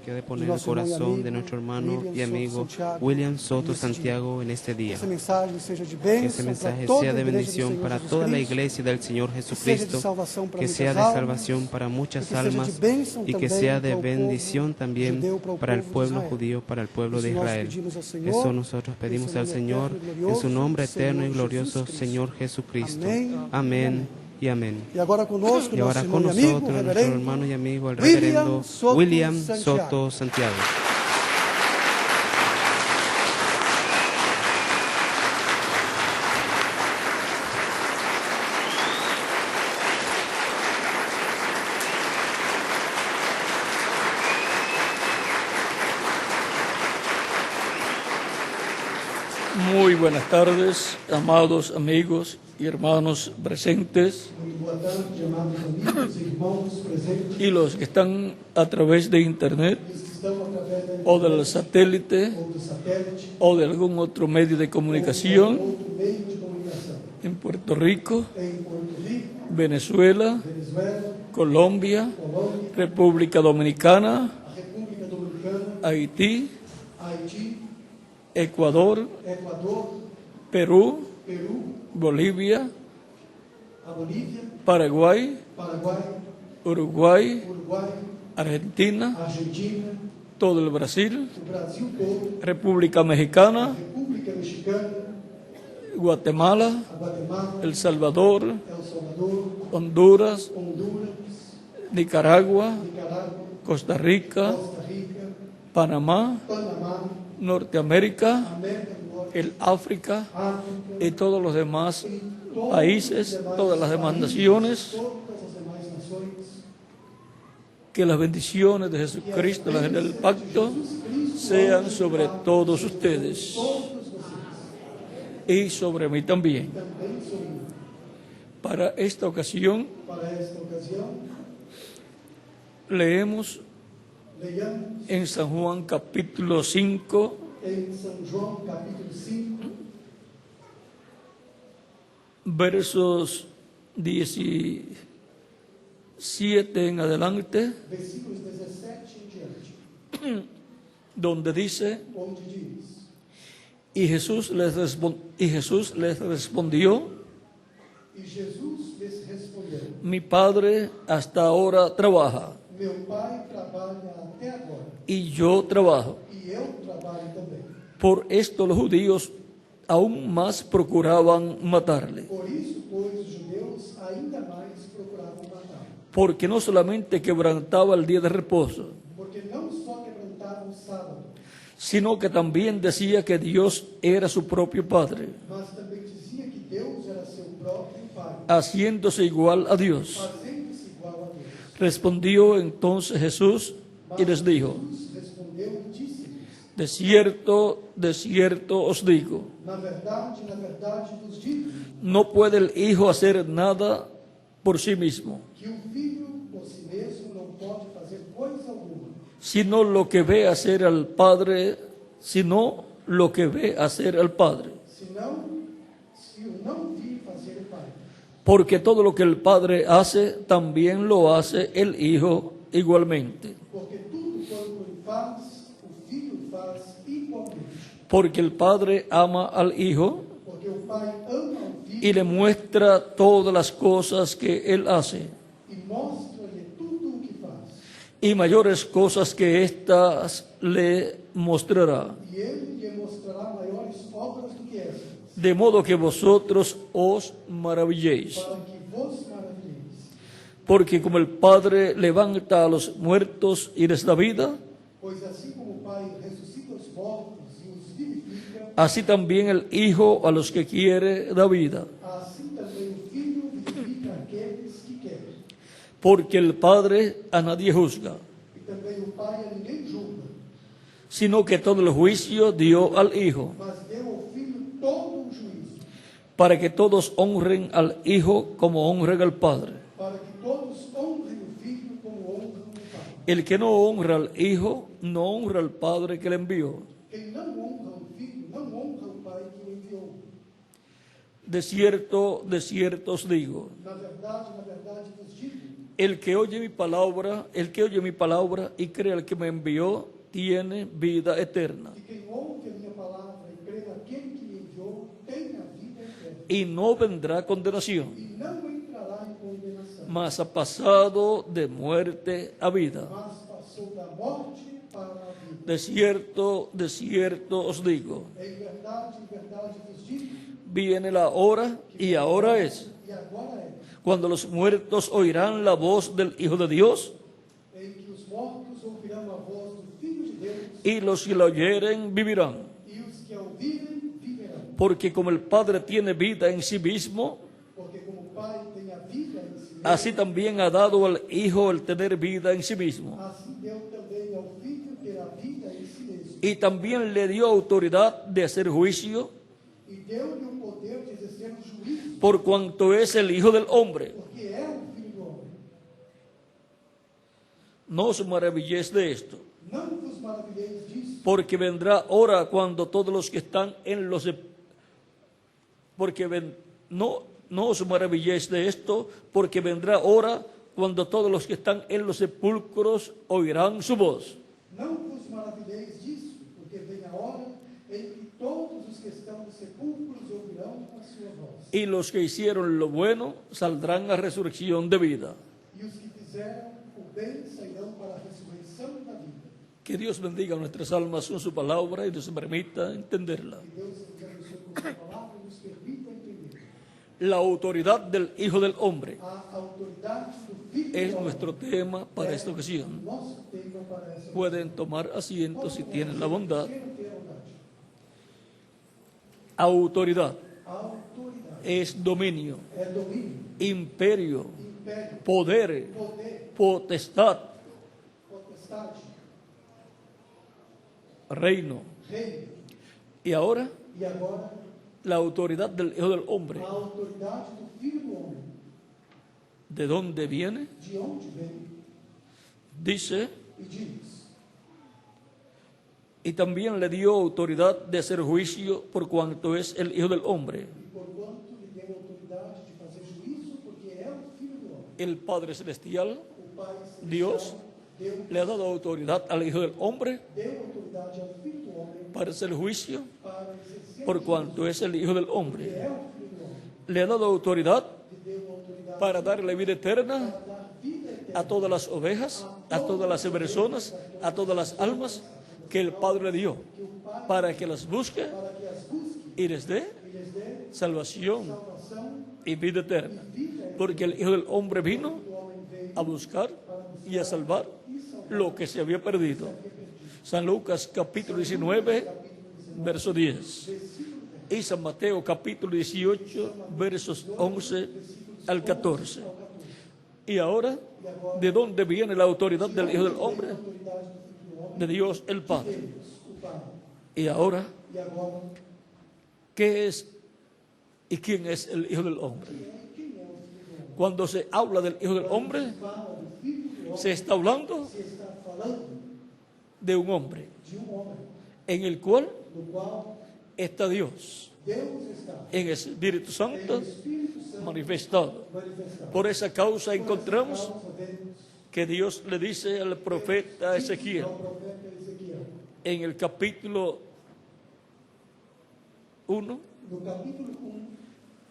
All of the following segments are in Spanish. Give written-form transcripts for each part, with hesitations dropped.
que ha de poner el corazón de nuestro hermano y amigo William Soto Santiago en este día. Que ese mensaje sea de bendición para toda la iglesia del Señor Jesucristo, que sea de salvación para muchas almas y que sea de bendición también para el pueblo judío, para el pueblo de Israel. Eso nosotros pedimos al Señor en su nombre eterno y glorioso Señor Jesucristo. Amén. Y amén. Y ahora con nosotros nuestro hermano y amigo, el reverendo William Soto Santiago. Muy buenas tardes, amados amigos y hermanos presentes, y los que están a través de internet o del satélite o de algún otro medio de comunicación en Puerto Rico, Venezuela, Colombia, República Dominicana, Haití, Ecuador, Perú, Bolivia, Paraguay, Uruguay, Argentina, todo el Brasil, República Mexicana, Guatemala, El Salvador, Honduras, Nicaragua, Costa Rica, Panamá, Norteamérica, el África y todos los demás países, todas las demás naciones. Que las bendiciones de Jesucristo, las del pacto, sean sobre todos ustedes y sobre mí también. Para esta ocasión, leemos en San Juan capítulo 5, versos 17 en adelante, donde dice: y Jesús les respondió: mi Padre hasta ahora trabaja, y yo trabajo. Por esto los judíos aún más procuraban matarle. Porque no solamente quebrantaba el día de reposo, sino que también decía que Dios era su propio Padre, haciéndose igual a Dios. Respondió entonces Jesús y les dijo: de cierto os digo, no puede el Hijo hacer nada por sí mismo, sino lo que ve hacer al Padre, porque todo lo que el Padre hace, también lo hace el Hijo igualmente. Porque el Padre ama al Hijo y le muestra todas las cosas que Él hace, y mayores cosas que éstas le mostrará, de modo que vosotros os maravilléis. Porque como el Padre levanta a los muertos y les da vida, así también el Hijo a los que quiere da vida. Porque el Padre a nadie juzga, sino que todo el juicio dio al Hijo, para que todos honren al Hijo como honran al Padre. El que no honra al Hijo, no honra al Padre que le envió. De cierto os digo, El que oye mi palabra y cree al que me envió, tiene vida eterna. E quem ouve a minha palavra e crê naquele que me enviou, tem a vida eterna. Y no vendrá condenación, E não entrará em condenação, mas ha pasado de muerte a vida. mas passou da morte para a vida. De cierto os digo, Em verdade vos digo, viene la hora, y ahora es, e agora é, cuando los muertos oirán la voz del Hijo de Dios, em que os mortos ouvirão a voz do Filho de Deus, y los que la oyeren vivirán. e os que a ouvirem viverão. Porque como el Padre tiene vida en sí mismo, Porque como o Pai tem a vida em si mesmo, así también ha dado al Hijo el tener vida en sí mismo. assim deu também ao Filho ter a vida em si mesmo. Y también le dio autoridad de hacer juicio, E deu-lhe o poder de exercer o juízo, por cuanto es el Hijo del Hombre. porque é o Filho do Homem. No os maravilléis de esto, Não vos maravilheis disso, porque vendrá hora cuando todos los que están en los... No os maravilléis de esto, porque vendrá hora cuando todos los que están en los sepulcros oirán su voz. não vos maravilheis disso, porque vem a hora em que todos os que estão nos sepulcros ouvirão a sua voz. Y los que hicieron lo bueno saldrán a resurrección de vida. E os que fizeram o bem sairão para a ressurreição da vida. Que Dios bendiga nuestras almas con su palabra y nos permita entenderla. Que Deus nos abençoe com a sua palavra e nos permita entender. La autoridad del Hijo del Hombre A autoridade do Filho es do Homem nuestro tema para esta é ocasión. nosso tema para essa Pueden tomar asiento si tienen la bondad. Quero ter a bondade. Autoridad A autoridade es dominio, é domínio, imperio, império, poder, poder, potestad, potestade, reino. reino. Y ahora E agora, la autoridad del Hijo del Hombre. a autoridade do Filho do Homem. ¿De dónde viene? De onde vem? Dice, E diz: y también le dio autoridad de hacer juicio por cuanto es el Hijo del Hombre. E porquanto lhe deu autoridade de fazer juízo, porque é o Filho do Homem. El Padre Celestial O Pai Celestial Dios le ha dado autoridad al Hijo del Hombre deu autoridade ao Filho do Homem para hacer juicio para exercer por cuanto es el Hijo del que Hombre. é o Filho do Homem. Le ha dado autoridad Lhe deu autoridade para darle vida eterna para dar vida eterna a todas las ovejas, a todas las personas, a todas las almas que el Padre le dio, que o Pai para que las busque para que as busque y les dé e lhes dê salvación salvação y vida eterna. e vida eterna. Porque el Hijo del Hombre vino O homem veio a buscar y a salvar lo que se había perdido. San Lucas capítulo 19, verso 10. Y San Mateo capítulo 18, versos 11 al 14. Y ahora, ¿de dónde viene la autoridad del Hijo del Hombre? autoridade do Filho do Homem, De Dios el Padre. Deus, o Pai. Y ahora, E agora, ¿qué es y quién es el Hijo del Hombre? quem é o Filho do Homem? Cuando se habla del Hijo del Hombre, Fala do Filho do Homem, se está hablando se está falando de un hombre de homem, en el cual no qual está Dios, Deus está, en el Espíritu em Santo Espírito Santo manifestado. manifestado. Por esa causa encontramos Causa vemos que Dios le dice al profeta Ezequiel ao profeta Ezequiel, en el capítulo 1 no capítulo 1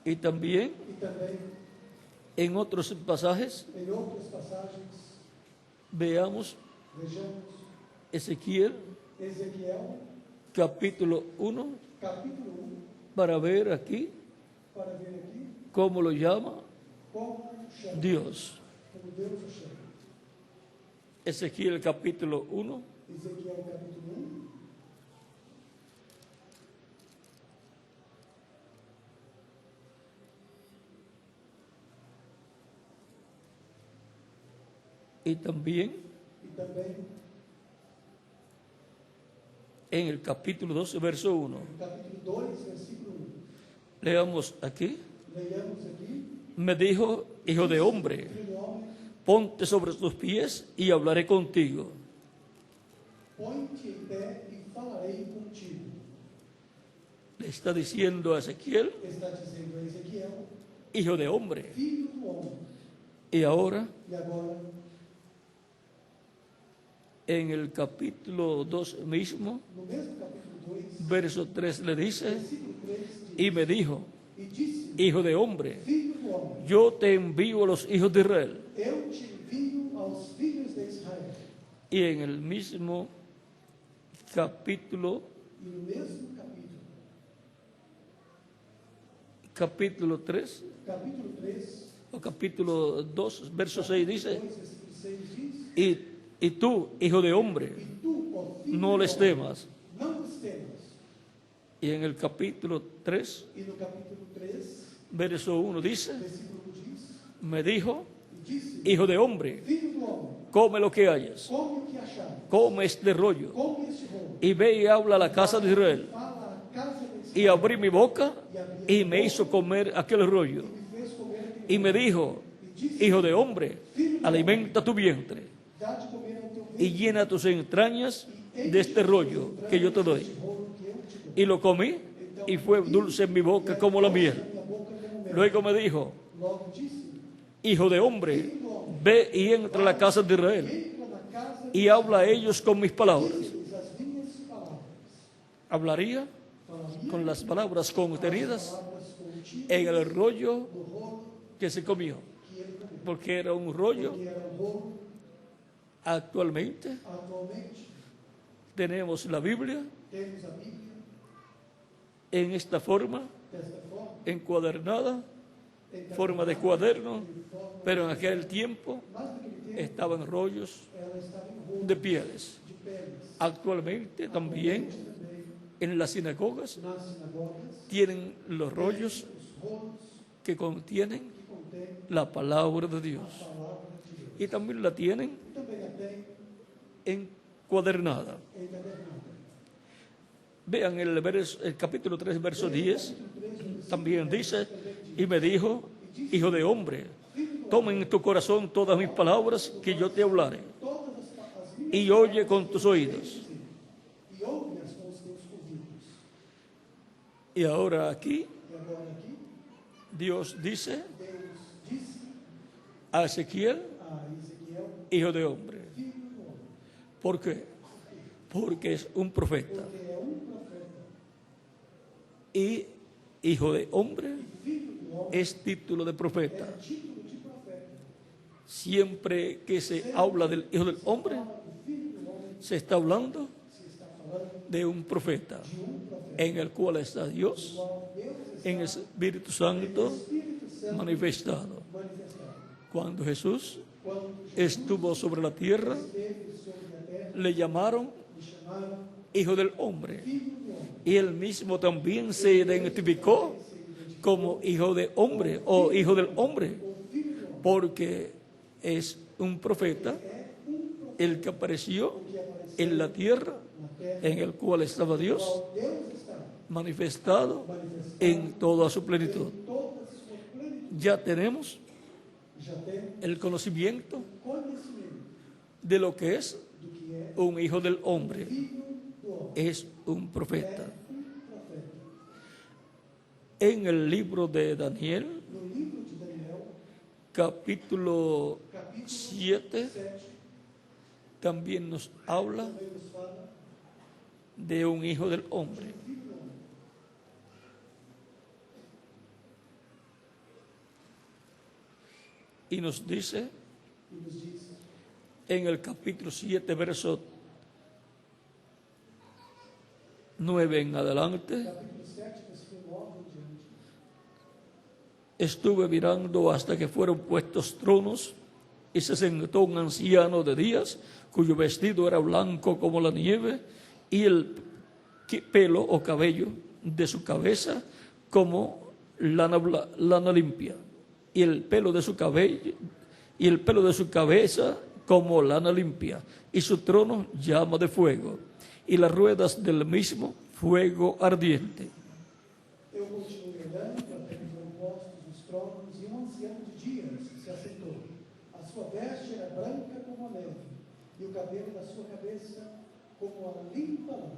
y también e também en otros pasajes. em outras passagens, Veamos vejamos Ezequiel Ezequiel, capítulo 1 capítulo 1, para ver aquí para ver aqui cómo lo llama como chama, Dios. como Deus o chama. Ezequiel capítulo 1 Ezequiel capítulo 1, y también e também en el capítulo 12 verso 1. no capítulo 2, versículo 1. Leamos aquí. Leiamos aqui, Me dijo, hijo de hombre, Filho do Homem, ponte sobre tus pies y hablaré contigo. põe-te em pé e falarei contigo. Le está diciendo a Ezequiel, Está dizendo a Ezequiel, hijo de hombre. Filho do Homem, Y ahora, E agora, en el capítulo 2 mismo, no mesmo capítulo 2, verso 3 le dice, versículo 3, diz: y me dijo, E disse: hijo de hombre, Filho do homem, yo te envío a los hijos de Israel. eu te envio aos filhos de Israel. Y en el mismo capítulo, E no mesmo capítulo 3, capítulo 3, o capítulo 2, verso 6 dice, 2, versículo 6 diz: y tú, hijo de hombre, E tu, ó filho no do les homem, temas. não os temas. Y en el capítulo 3, E no capítulo 3, verso 1 dice, versículo 1 diz: me dijo, E disse: hijo de hombre, Filho do homem, come lo que hayas, come o que achares, come este rollo, come este rolo, y ve y habla a la casa de Israel. fala à casa de Israel, Y abrí mi boca y me hizo comer aquel rollo. me fez comer aquele Y me dijo, hijo de hombre, alimenta tu vientre dá de comer ao teu y ventre, llena tus entrañas de este rollo que yo te doy. rolo que eu te dou. Y lo comí y fue dulce en mi boca como la miel. Minha boca como mel. Luego me dijo, Logo disse: hijo de hombre, ve y entra a la casa de Israel Entra na casa y habla a ellos con mis palabras. deles as minhas palavras. Hablaría Falaria con las palabras contenidas palavras contidas en el rollo no rolo que se comió, que ele comeu. porque era un rollo. Que era um rolo. Actualmente Atualmente, tenemos la Biblia temos a Bíblia en esta forma, desta forma, encuadernada, forma de cuaderno, pero en aquel tiempo mas naquele tempo estaban rollos ela estava em rolo de pieles. de peles. Actualmente también Também en las sinagogas nas sinagogas, tienen los rollos os rolos que contienen que contêm la palabra de a Dios palavra de Deus. y también la tienen E também a tem encuadernada. encadernada. Vean el capítulo 3, verso 10, también dice, y me dijo, hijo de hombre, toma en tu corazón todas mis palabras que yo te hablaré, Todas as minhas y oye con tus oídos. e ouve-as com os teus ouvidos. Y ahora aquí E agora aqui, Dios dice Deus disse a Ezequiel, a Ezequiel: hijo de hombre. Filho do homem, ¿Por qué? Porque es un profeta. porque é profeta. Y hijo de hombre Filho do homem es título de profeta. é título de profeta. Siempre que se habla del hijo del hombre, O filho do homem se está hablando se está falando de un profeta de profeta, en el cual está Dios qual Deus está en el Espíritu Santo Espírito Santo manifestado. manifestado. Cuando Jesús Quando estuvo sobre la tierra, esteve sobre a terra, le llamaron me chamaram hijo del hombre. filho do homem. Y él mismo también se identificó como hijo de hombre o hijo del hombre, porque es un profeta, el que apareció en la tierra, en el cual estaba Dios Deus está manifestado en toda su plenitud. toda sua plenitude. Ya tenemos Já tem el conocimiento conhecimento de lo que es do que é un hijo del hombre, filho do homem. es un profeta. Profeta. En el libro de Daniel, No livro de Daniel, capítulo capítulo 7, 7, también nos habla também nos fala de un hijo del hombre. filho do homem. Y nos dice E nos diz en el capítulo 7, verso 9 en adelante, capítulo 7, versículo 9 em diante. estuve mirando hasta que fueron puestos tronos y se sentó un anciano de días cuyo vestido era blanco como la nieve y el pelo o cabello de su cabeza como lana limpia y el pelo de su cabello y el pelo de su cabeza como lana limpia y su trono llama de fuego y las ruedas del mismo fuego ardiente. Eu continuei olhando até que foram postos os tronos e um ancião de dias se assentou. A sua veste era branca como a neve e o cabelo da sua cabeça como a limpa lã.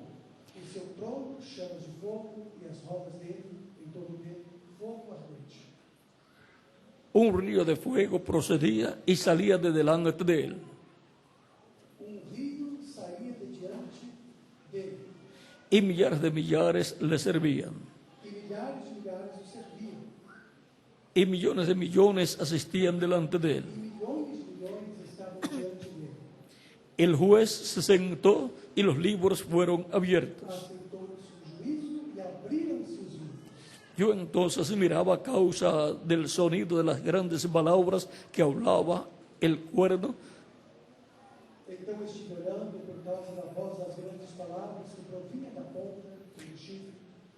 O seu trono chamas de fogo e as rodas dele, em torno dele, fogo ardente. un río de fuego procedía y salía de delante de él. Río saía de diante dele. Y millares de millares le servían. E milhares de milhares o serviam. Y millones de millones asistían delante de él. E milhões de milhões estavam diante dele. El juez se sentó y los libros fueron abiertos. Aceitou su juízo e abriram-se os livros. Yo entonces miraba a causa del sonido de las grandes palabras que hablaba el cuerno. Então estive olhando por causa da voz das grandes palavras que provinha da ponta do chifre.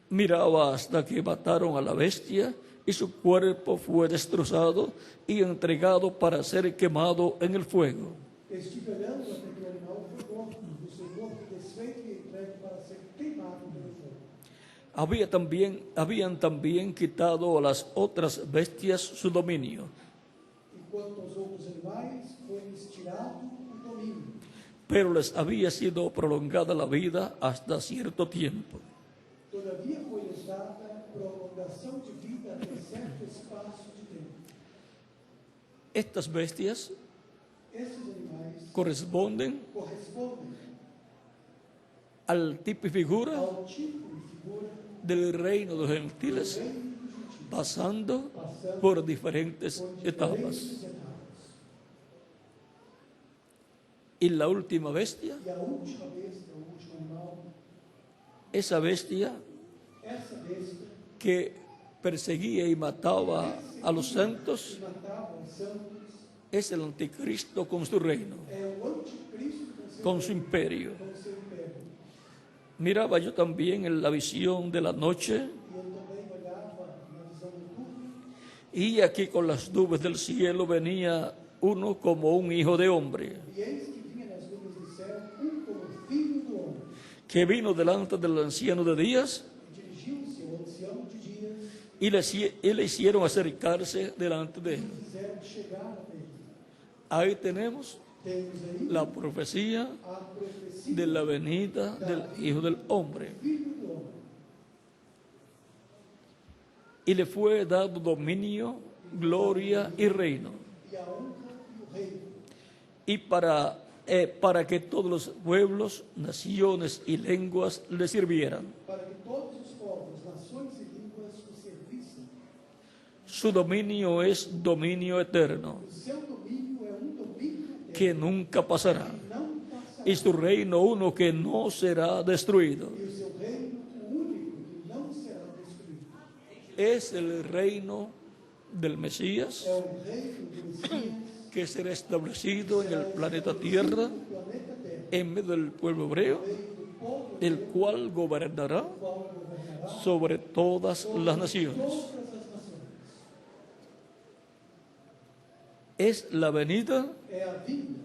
Miraba hasta que mataron a la bestia y su cuerpo fue destrozado y entregado para ser quemado en el fuego. Estive olhando até que o animal foi morto, o seu corpo desfeito e entregue para ser queimado pelo fogo. Habían también quitado a las otras bestias su dominio, Enquanto aos outros animais foi-lhes tirado o domínio, pero les había sido prolongada la vida hasta cierto tiempo. todavia foi-lhes dada prolongação de vida até certo espaço de tempo. Estas bestias Esses animais corresponden correspondem al tipo y figura ao tipo e figura del reino de los gentiles, do reino dos gentios, pasando passando por diferentes por etapas. diferentes etapas. Y la última bestia, E a última besta, o último animal, esa bestia essa besta que perseguía y mataba a los santos, que matava os santos, es el anticristo con su reino, é o anticristo con su imperio. com seu império. Miraba yo también en la visión de la noche, E eu também olhava na visão noturna, y aquí con las nubes del cielo venía uno como un hijo de hombre, e eis que vinha nas nuvens do céu como filho do homem, que vino delante del anciano de días e dirigiu-se ao ancião de dias y le hicieron acercarse delante de él. e fizeram chegar a ele. Ahí tenemos Temos aí la profecía a profecia de la venida del Hijo del Hombre. do filho do homem. Y le fue dado dominio, gloria y reino. E a honra e o reino, Y para que todos los pueblos, naciones y lenguas le sirvieran. para que todos os povos, nações e línguas o servissem. Su dominio es dominio eterno, O seu domínio é domínio eterno, que nunca pasará. não passará. Y su reino uno que no será destruido. E o seu reino, o único que não será destruído. Es el reino del Mesías, É o reino do Messias, que será establecido en el planeta Tierra, do planeta Terra, en medio del pueblo hebreo, reino do povo, el cual gobernará qual governará sobre todas las naciones. todas as nações. Es la venida É a vinda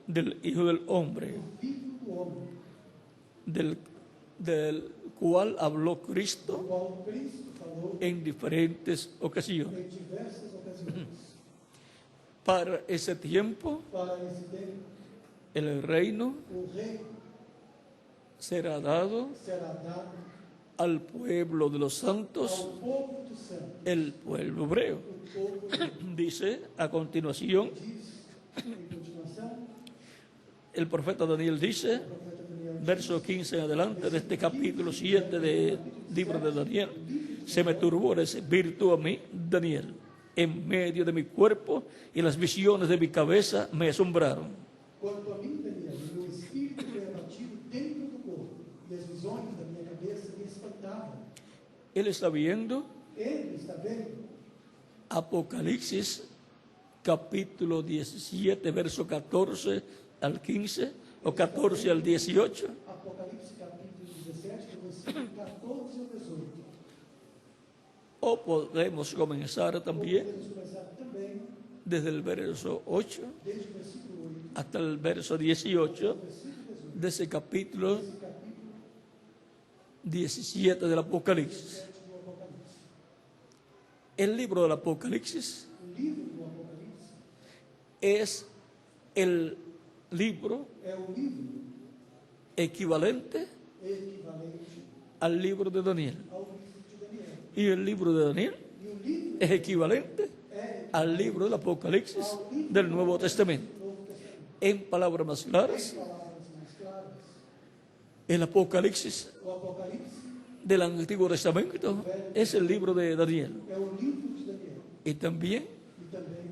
del Hijo del Hombre, do Filho do Homem, del cual habló Cristo do qual Cristo falou en diferentes ocasiones. em diversas ocasiões. Para ese tiempo, Para esse tempo, el reino o reino será dado será dado al pueblo de los santos, ao povo do céu. el pueblo hebreo. O povo Dice a continuación, diz, em continuação, el profeta Daniel dice, o profeta Daniel verso 15 en adelante de este capítulo 7 del libro de Daniel, se me turbó el espíritu a mí, Daniel, en medio de mi cuerpo, y las visiones de mi cabeza me asombraron. quanto a mim, Daniel, o meu espírito foi abatido dentro do corpo, e as visões da minha cabeça me espantavam. Él está viendo Ele está vendo Apocalipsis capítulo 17, verso 14 al 15, o 14 al 18. Apocalipse capítulo 17, do versículo 14 ao 18. O podemos comenzar también Podemos começar também desde el verso 8 desde o versículo 8, hasta el verso 18 versículo 18, de ese capítulo esse capítulo 17 del Apocalipsis. 17 do Apocalipse. El libro del Apocalipsis O livro do Apocalipse es el libro é o livro equivalente equivalente al libro de Daniel. ao livro de Daniel. Y el libro de Daniel E o livro es equivalente é al libro del Apocalipsis del Nuevo Testamento. En palabras más claras, el Apocalipsis O Apocalipse del Antiguo Testamento es el libro de Daniel. é o livro de Daniel. Y también E também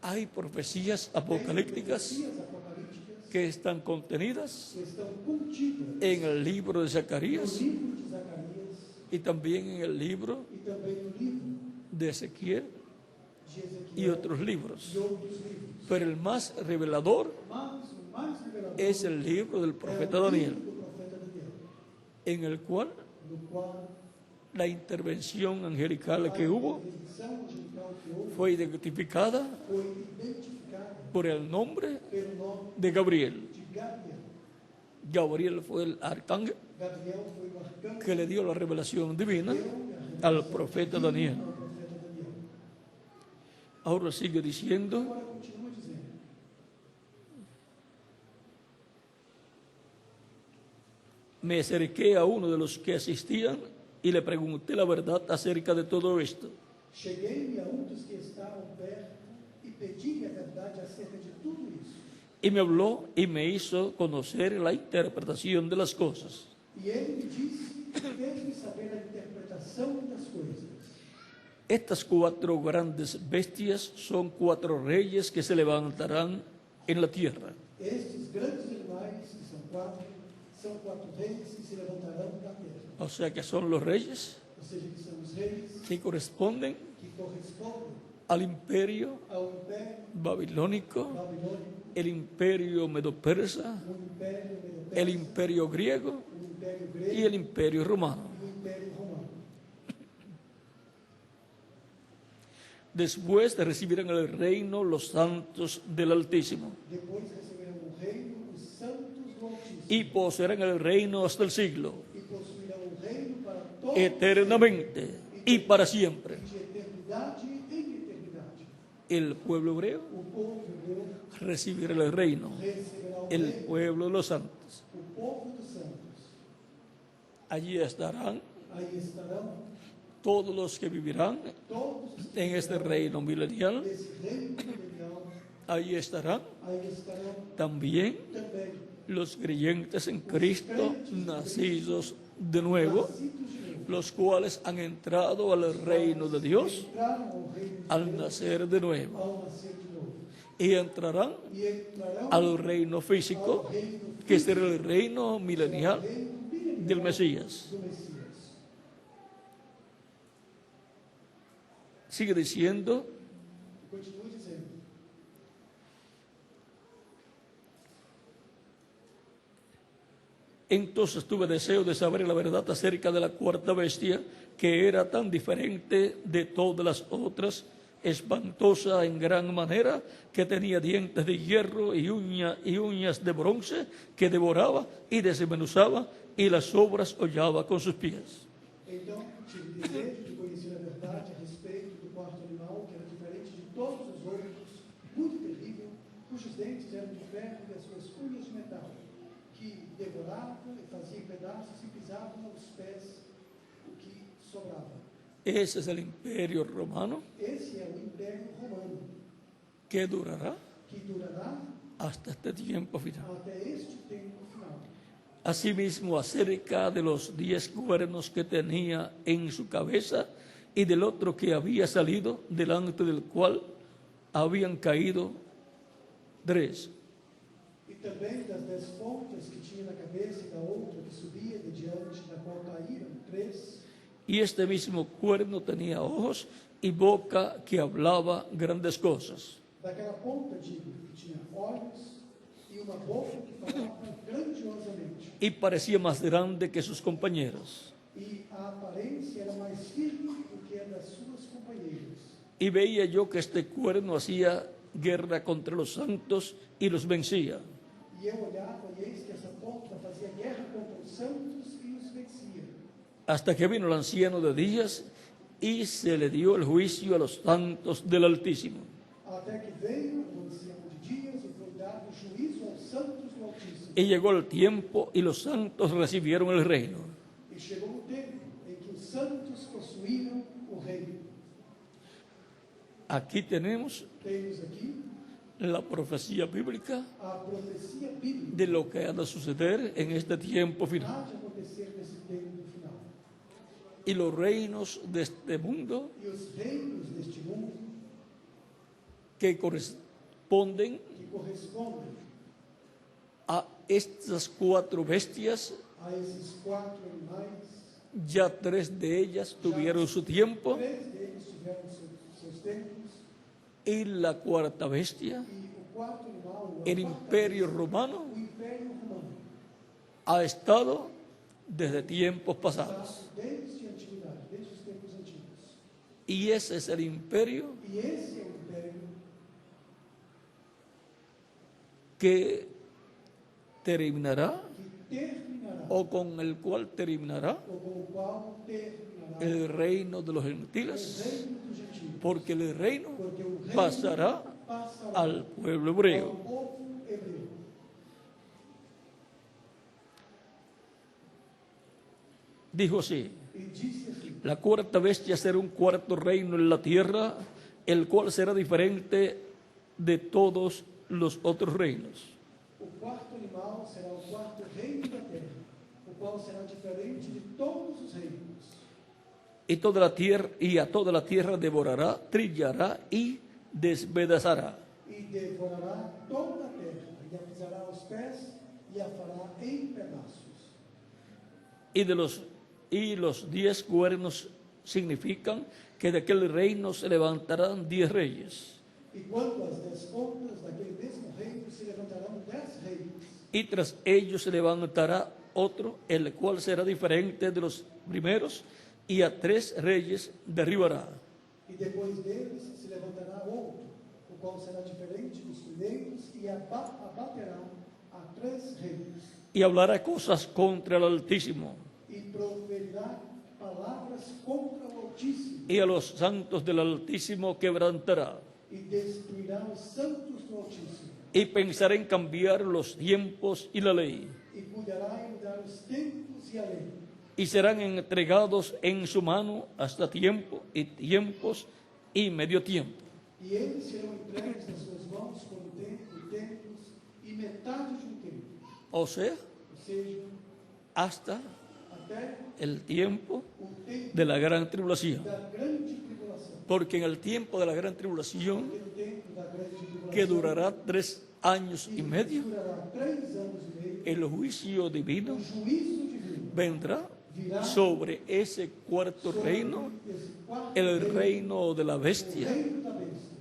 hay profecías apocalípticas profecias apocalípticas que están contenidas que estão contidas en el libro de no Zacarías livro de Zacarias y también en el libro e também no livro de Ezequiel de Ezequiel y otros libros. e outros livros. Pero el más revelador Mas o mais revelador es el libro del é profeta o Daniel, livro do profeta Daniel, en el cual no qual la intervención angelical a que hubo intervenção angelical que houve fue identificada foi identificada por el nombre pelo nome de Gabriel. de Gabriel. Gabriel fue el arcángel Gabriel foi o arcanjo que le dio la revelación divina que deu a revelação al profeta Daniel. ao profeta Daniel. Ahora sigue diciendo, Agora continua dizendo: me acerqué a uno de los que asistían y le pregunté la verdad acerca de todo esto. cheguei-me a dos que estavam perto e pedi-lhe a verdade acerca de tudo isso. Y me habló y me hizo conocer la interpretación de las cosas. E ele me disse: fez-me saber a interpretação das coisas. Estas 4 grandes bestias son 4 reyes que se levantarán en la tierra. Estes grandes animais, que são quatro reis que se levantarão da terra. O sea que son los reyes Ou seja, que são os reis que corresponden que correspondem al imperio ao império babilónico, babilônico, el imperio medo-persa, o império medo-persa, el imperio griego o império y grego el imperio romano. e o império romano. Después recibirán el reino los santos del Altísimo Depois receberão o reino os santos do Altíssimo y poseerán el reino hasta el siglo, e possuirão o reino para todos eternamente y para siempre. de eternidade em eternidade. El pueblo hebreo O povo hebreu recibirá el reino, receberá o el reino, pueblo de los santos. o povo dos santos. Allí estarán Aí estarão todos los que vivirán todos os que en este reino milenial. desse reino milenial. Allí estarán Aí estarão también também los creyentes en Cristo nacidos de nuevo, nascidos de novo. los cuales han entrado al reino de Dios Entraram ao reino de al Deus nacer de nuevo ao nascer de novo. y entrarán E entrarão al reino físico, ao reino que será el reino milenial del Mesías. do Messias. Sigue diciendo, Continua dizendo: entonces tuve deseo de saber la verdad acerca de la 4ª bestia, que era tan diferente de todas las otras, espantosa en gran manera, que tenía dientes de hierro y uñas de bronce, que devoraba y desmenuzaba, y las obras hollaba con sus pies. Então tive desejo de conhecer a verdade a respeito do quarto animal, que era diferente de todos os outros, muito terrível, cujos dentes eram de ferro e as suas unhas de metal, que devorava e fazia em pedaços e pisava aos pés o que sobrava. Ese es el imperio romano, Esse é o Império Romano, que durará que durará hasta este tiempo final. até este tempo final. Asimismo, acerca de los 10 cuernos que tenía en su cabeza y del otro que había salido, delante del cual habían caído 3. E também das 10 pontas que tinha na cabeça e da outra que subia de diante, da qual caíram 3. Y este mismo cuerno tenía ojos y boca que hablaba grandes cosas. Daquela ponta, digo, que tinha olhos e uma boca que falava grandiosamente. Y parecía más grande que sus compañeros. E a aparência era mais firme do que a das suas companheiras. Y veía yo que este cuerno hacía guerra contra los santos y los vencía. E eu olhava e eis que essa ponta fazia guerra contra os santos e os vencia. Hasta que vino el anciano de días y se le dio el juicio a los santos del Altísimo. Até que veio o ancião de dias e foi dado juízo aos santos do Altíssimo. Y llegó el tiempo y los santos recibieron el reino. E chegou o tempo em que os santos possuíram o reino. Aquí tenemos temos aqui la profecía bíblica a profecia bíblica de lo que ha de suceder en este tiempo que final. há de acontecer nesse tempo final. Y los reinos de este mundo E os reinos deste mundo que corresponden que correspondem a estas 4 bestias, a esses 4 animais, ya 3 de ellas tuvieron su tiempo, 3 deles tiveram seus tempos, y la 4ª bestia, e o 4º animal, el imperio romano, o Império Romano, ha estado desde tiempos pasados. está desde a antiguidade, desde os tempos antigos. Y ese es el imperio E esse é o império que terminará, que terminará, o con el cual terminará ou com o qual terminará el reino de los o gentiles, reino dos gentios. porque el reino Porque o reino pasará passará al pueblo ao hebreo. povo hebreu. Dijo así: E disse assim: la 4ª bestia será un 4º reino en la tierra, el cual será diferente de todos los otros reinos. o 4º animal será o 4º reino da terra, o qual será diferente de todos os reinos. Y a toda la tierra devorará, trillará y despedazará. E devorará toda a terra, e a pisará aos pés, e a fará em pedaços. Y los 10 cuernos significan que de aquel reino se levantarán 10 reyes. E quanto às 10 pontas daquele mesmo reino, se levantarão 10 reinos. Y tras ellos se levantará otro, el cual será diferente de los primeros, y a 3 reyes derribará. E depois deles se levantará outro, o qual será diferente dos primeiros, e abaterá a 3 reinos. Y hablará cosas contra el Altísimo E proferirá palavras contra o Altíssimo, y a los santos del Altísimo quebrantará. e destruirá os santos do Altíssimo, Y pensará en cambiar los tiempos y la ley, e cuidará em mudar os tempos e a lei, y serán entregados en su mano hasta tiempo y tiempos y medio tiempo. e eles serão entregues nas suas mãos por um tempo, e tempos, e metade de um tempo, O sea, ou seja, hasta até el tiempo o tempo de la gran tribulación. da grande tribulação. Porque en el tiempo de la gran tribulación, Porque no tempo da grande tribulação, que durará 3 años y medio, durará 3 anos e meio, el juicio divino o juízo divino vendrá virá sobre ese 4º reino, esse 4º el reino de la o bestia, reino da besta,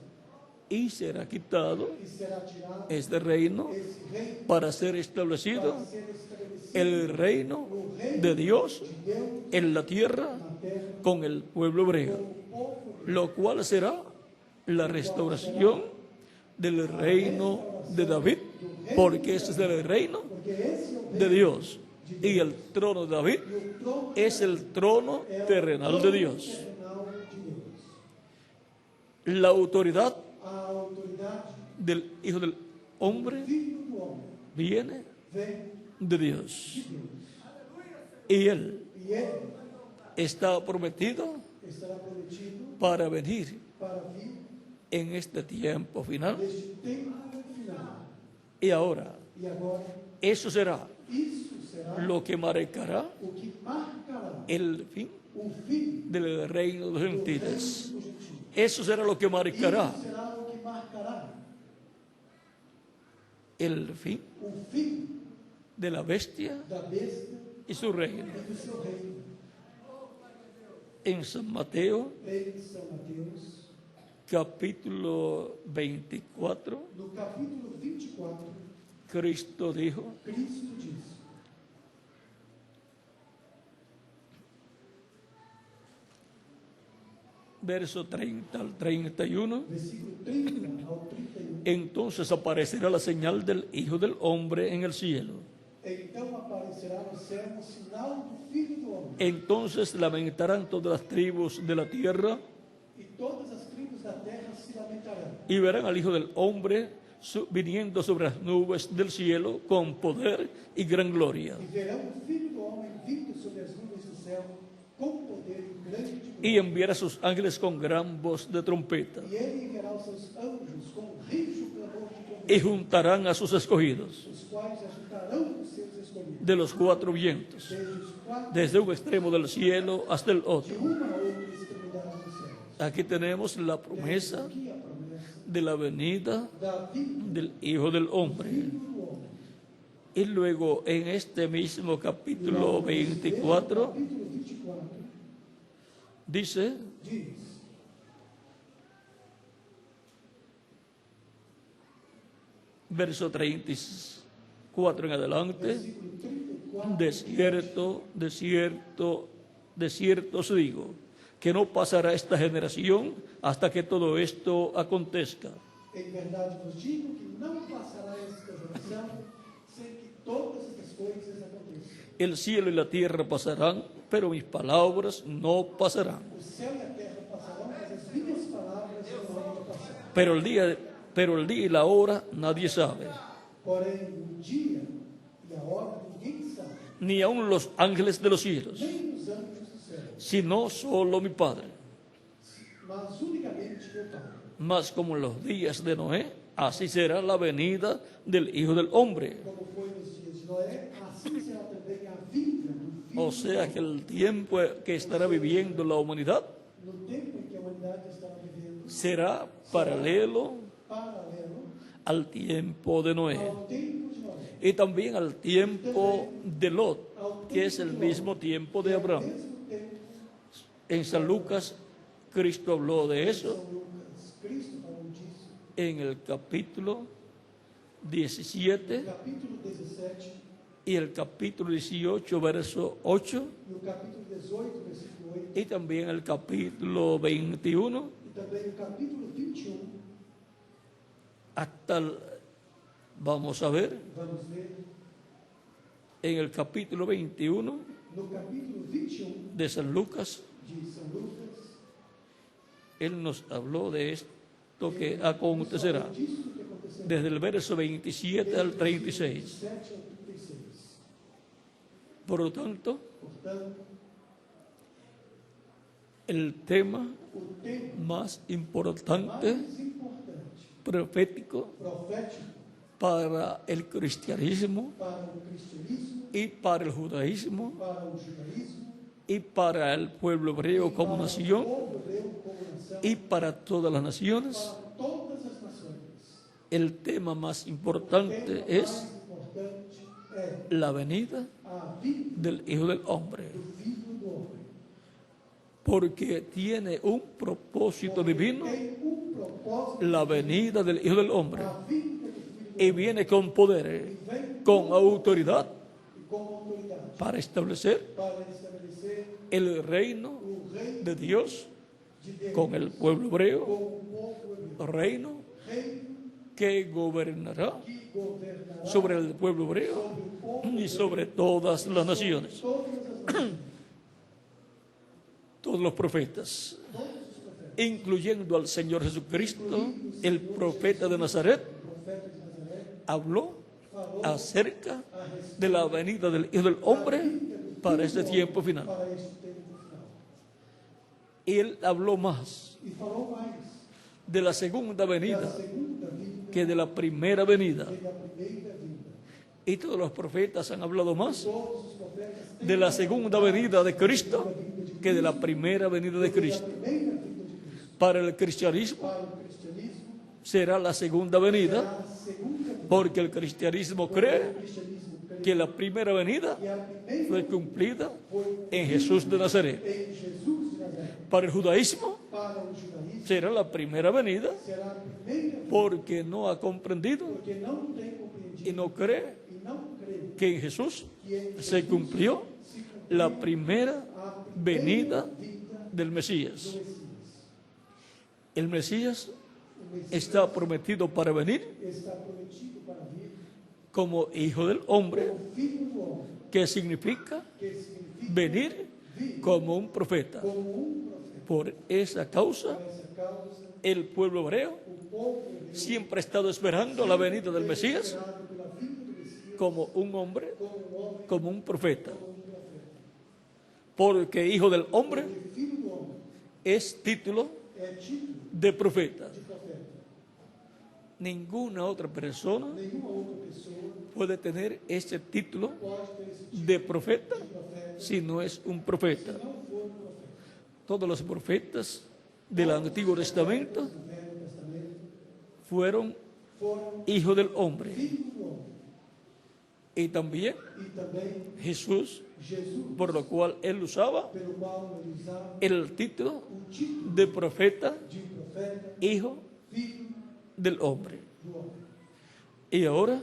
y será quitado e será tirado este reino esse reino para ser establecido para ser estabelecido el reino de Dios de Deus en la tierra na terra con el pueblo hebreo, com o povo hebreu, lo cual será la restauración del reino de David, porque ese es el reino porque esse é o de reino Dios, y el trono de David e o trono es el trono é o terrenal trono de Dios. terrenal de Deus. La autoridad A autoridade del Hijo del Hombre filho do homem viene vem de Dios, de Deus, y Él e ele está prometido estará prometido para venir para vir en este tiempo final. neste tempo final. Y ahora, E agora, eso será isso será lo que marcará o que marcará el fin o fim del reino de los do reino gentiles. dos gentios. Eso será lo que marcará Isso será o que marcará el fin o fim de la bestia da besta y su reino. e do seu reino. En San Mateo, Em São Mateus, capítulo 24, no capítulo 24, Cristo dijo: Cristo diz: verso 30 al 31, versículo 30 ao 31, entonces aparecerá la señal del Hijo del Hombre en el cielo. então aparecerá no céu o sinal do Filho do Homem, Entonces lamentarán todas las tribus de la tierra e todas as tribos da terra se lamentarão, y verán al Hijo del Hombre viniendo sobre las nubes del cielo con poder y gran gloria. e verão o Filho do Homem vindo sobre as nuvens do céu com poder e grande glória. y enviará a sus ángeles con gran voz de trompeta, E ele enviará os seus anjos com rijo clamor de trombeta, y juntarán a sus escogidos os quais ajuntarão os seus escolhidos, de los cuatro vientos, desde os quatro, desde un extremo del cielo hasta el de otro. uma a outra extremidade dos céus. Aquí tenemos la promesa Aqui a promessa de la venida da vida del Hijo del Hombre. do homem. Y luego en este mismo capítulo 24 Capítulo 24 dice, diz: verso 34 en adelante, versículo 34, desierto, desierto, desierto os digo, que no pasará esta generación hasta que todo esto acontezca. em verdade vos digo que não passará esta geração sem que todas estas coisas aconteçam. El cielo y la tierra pasarán, pero mis palabras no pasarán. O céu e a terra passarão, mas as minhas palavras não vão passar. Pero el día y la hora nadie sabe, Porém, o dia e a hora ninguém sabe, ni aun los ángeles de los cielos, nem os anjos do céu, sino solo mi Padre. mas unicamente meu Pai. Mas como en los días de Noé, así será la venida del Hijo del Hombre. Como foi nos dias de Noé, assim será também a vinda do Filho, O sea que el tiempo que estará viviendo la humanidad no tempo em que a humanidade estará vivendo, será paralelo paralelo al tiempo de Noé ao tempo de Noé, y también al tiempo de Lot, que es el mismo tiempo de ao Abraham. mesmo tempo. En San Lucas, Cristo habló de eso São Lucas, Cristo falou disso, en el capítulo 17 capítulo 17 y el capítulo 18, verso 8, e o capítulo 18, versículo 8, y también el capítulo 21 e também o capítulo 21, hasta vamos a ver, vamos ver, en el capítulo 21 no capítulo 21 de San Lucas, de São Lucas, él nos habló de esto que acontecerá, disso que acontecerá, desde el verso 27 al 36. 7 ao 36. Por lo tanto, Portanto, el tema o tema más importante mais importante, profético profético para el cristianismo para o cristianismo, y para el judaísmo para o judaísmo, y para el pueblo hebreo como para nación o povo hebreu como nação, y para todas las naciones, para todas as nações. el tema más O importante tema es mais importante é la venida a vida del Hijo del Hombre, do Filho do Homem. porque tiene un propósito divino, Tem propósito, la venida del Hijo del Hombre, a vida do Filho do y viene con poder, Homem vem con autoridad, e com autoridade para establecer para estabelecer el reino o reino de Dios de Deus con el pueblo hebreo, com o povo hebreu. reino Reino que gobernará que governará sobre el pueblo hebreo sobre o povo y sobre todas las naciones. todas as nações, Todos los profetas, todos os profetas, incluyendo al Señor Jesucristo, el profeta de Nazaret, profetas de Nazaré, habló falou acerca a respeito de la venida del Hijo del Hombre para este tiempo final. para este tempo final. Y él habló más E falou mais de la segunda da venida segunda vinda que de la primera venida. que da primeira vinda. Y todos los profetas han hablado más Todos os profetas têm de la segunda venida de Cristo que de la primera venida de da Cristo. primeira vinda de Cristo. Para el cristianismo Para o cristianismo, será la segunda venida, a segunda vinda. porque el cristianismo O cree cristianismo crê que la primera venida que a primeira fue cumplida foi en Jesús de Nazaret. em Jesus de Nazaré. Para el judaísmo Para o judaísmo, será la primera venida, será a primeira vinda, porque no ha comprendido porque não tem y compreendido no cree e não crê que en Jesús que em Jesus se cumplió se cumpriu la primera a primeira venida vinda del do Mesías. Messias. El Mesías O Messias está prometido para venir está prometido para vir como hijo del hombre, como filho do homem, que significa que significa venir vir como un profeta. como profeta. Por esa causa, Por essa causa, el pueblo hebreo o povo hebreu siempre ha estado esperando la venida del Mesías esperado pela vinda do Messias como un hombre, como homem, como un profeta. como profeta. Porque hijo del hombre porque filho do homem es título é título de profeta. de profeta. Ninguna otra persona Nenhuma outra pessoa puede tener ese título pode ter esse título de profeta de profeta si no es un profeta. se não for profeta. Todos los profetas del Antiguo Testamento No Velho Testamento fueron foram hijos del hombre. filhos do homem. Y también E também Jesús, Jesus, por lo cual él usaba pelo qual ele usava el título o título de profeta, de profeta, hijo filho del hombre. do homem. Y ahora,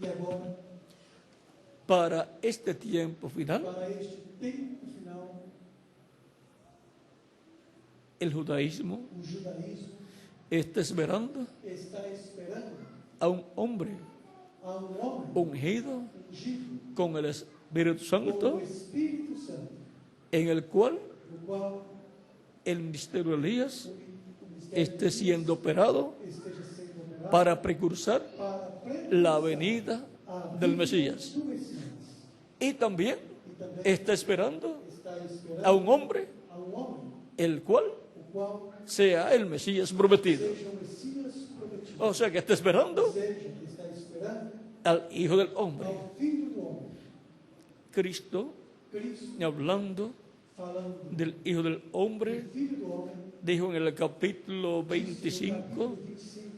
E agora, para este tiempo final, para este tempo final, el judaísmo o judaísmo está esperando está esperando a un hombre a homem ungido ungido con el Espíritu com Santo, o Espírito Santo, en el cual no qual el ministerio de Elías o mistério esté siendo operado esteja sendo operado para precursar para la venida del Mesías. do Messias. Y también E também está esperando está a esperando un hombre, a homem, el cual o qual sea el Mesías prometido. seja o Messias prometido. O sea que está esperando Ou seja, que está esperando al Hijo del Hombre. ao Filho do Homem, Cristo, Cristo, hablando falando del Hijo del Hombre, do Filho do Homem, dijo en el capítulo no 25 capítulo 25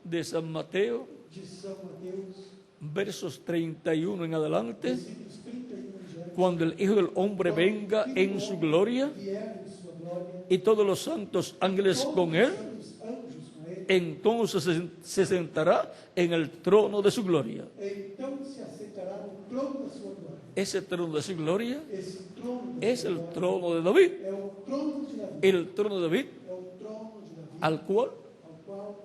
de San Mateo, de São Mateus, versos 31 en adelante, versículos 31 em diante, cuando el Hijo del Hombre venga en su gloria vier em sua glória, y todos los santos ángeles con él, os anjos com ele, entonces se sentará en el trono de su gloria. então se assentará no trono da sua glória. Ese trono de su gloria Esse trono da es sua el glória trono de David, é o trono de Davi, el trono de David é o trono de Davi, al cual ao qual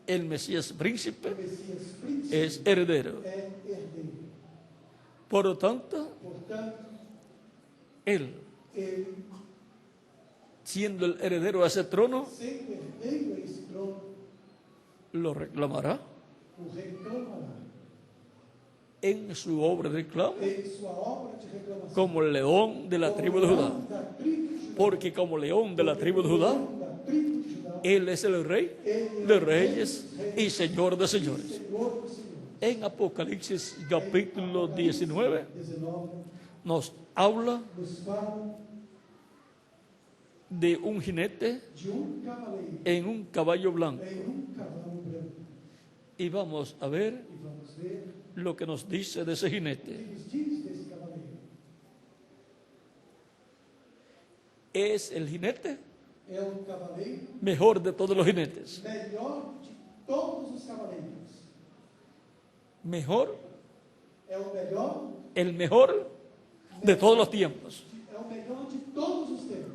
el Mesías príncipe o Messias príncipe es heredero. é herdeiro. Por lo tanto, Portanto, él, ele, siendo el heredero a ese trono, sendo herdeiro a esse trono, lo reclamará o reclamará en su obra de reclamo em sua obra de reclamação. como el león de la tribu de Judá. Da tribo de Judá, Porque como león de la tribu de Judá, da tribo de Judá, él es el rey de reyes y señor de señores. Senhor do Senhor. En Apocalipsis capítulo 19 19 nos habla nos fala de un jinete de cavaleiro en un caballo blanco. em cavalo branco. Y vamos a ver E vamos ver lo que nos dice de ese o que jinete. nos diz desse cavaleiro. Es el jinete É o cavaleiro mejor de todos los jinetes. melhor de todos os cavaleiros. Mejor, É o melhor, el mejor de todos los tiempos. é o melhor de todos os tempos.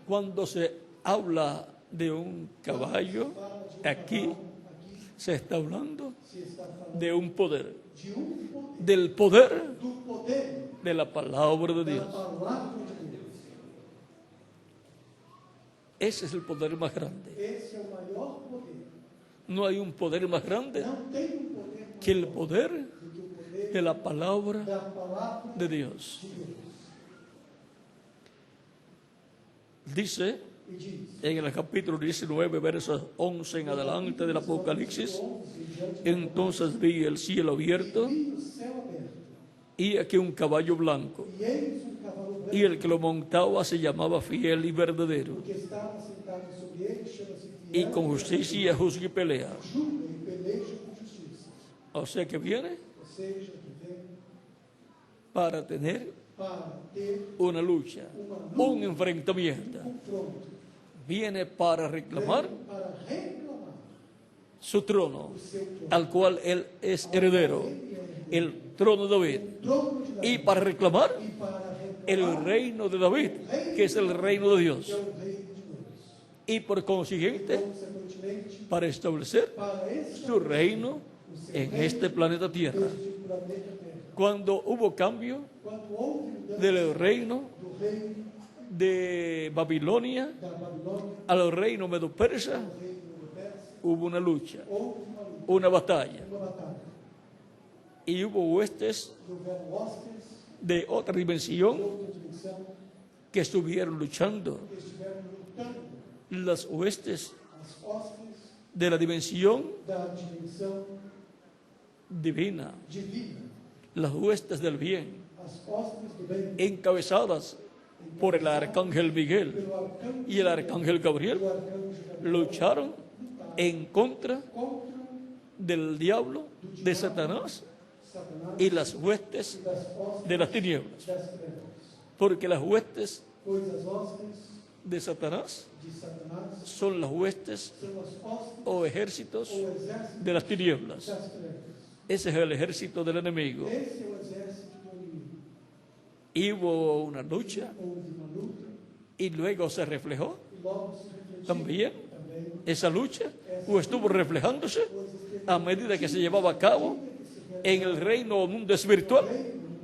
Cuando se habla de un caballo, Fala de aquí cavalo, aqui se está hablando se está falando de un poder, de poder, del poder do poder de la palabra de da Dios. palavra de Deus. Ese es el poder más grande. Esse é o maior poder. No hay un poder más grande Não tem poder que el poder do que o poder de la palabra da palavra de Dios. de Deus. Dice E diz, en el capítulo 19, versos 11 en adelante del Apocalipsis, entonces vi el cielo abierto vi o céu aberto, y aquí un caballo blanco, e eis cavalo branco, y el que lo montaba se llamaba Fiel y Verdadero, que estava sentado sobre ele, chama-se y Fiel, con justicia juzga y pelea. julga e peleja com justiça. O sea que viene Ou seja, que vem para tener para ter una lucha, un enfrentamiento. confronto, Viene para reclamar vem para reclamar su trono, o seu trono, al cual él es heredero, el trono de David, trono de Davi, y para reclamar e para reclamar el reino de David, que es el reino de Dios, que é o reino de Deus. y por consiguiente Consequentemente, para establecer para esse su reino en este planeta Tierra. planeta Terra, Cuando hubo cambio quando houve mudança del reino do reino de Babilonia da Babilônia al reino medo-persa, ao reino do Pérsia, hubo una lucha, houve uma luta, una batalla, uma batalha. y hubo huestes E houveram hostes de otra dimensión de outra dimensão, que estuvieron luchando. que estiveram lutando Las huestes as hostes de la dimensión da dimensão divina, divina, las huestes del bien, as hostes do bem, encabezadas por el arcángel Miguel pelo arcanjo y el arcángel Gabriel, do arcanjo Gabriel, lucharon en contra contra del diablo, de Satanás Satanás y las huestes e das hostes de las tinieblas. das trevas. Porque las huestes Pois as hostes de Satanás de Satanás son las huestes são as hostes o ejércitos ou exército de las tinieblas. das trevas. Ese es el ejército del enemigo. Esse é o exército do inimigo. Y hubo una lucha Houve uma luta y luego se reflejó e logo se refletiu también também, esa lucha, o estuvo reflejándose a medida que se llevaba a cabo en el reino o mundo espiritual,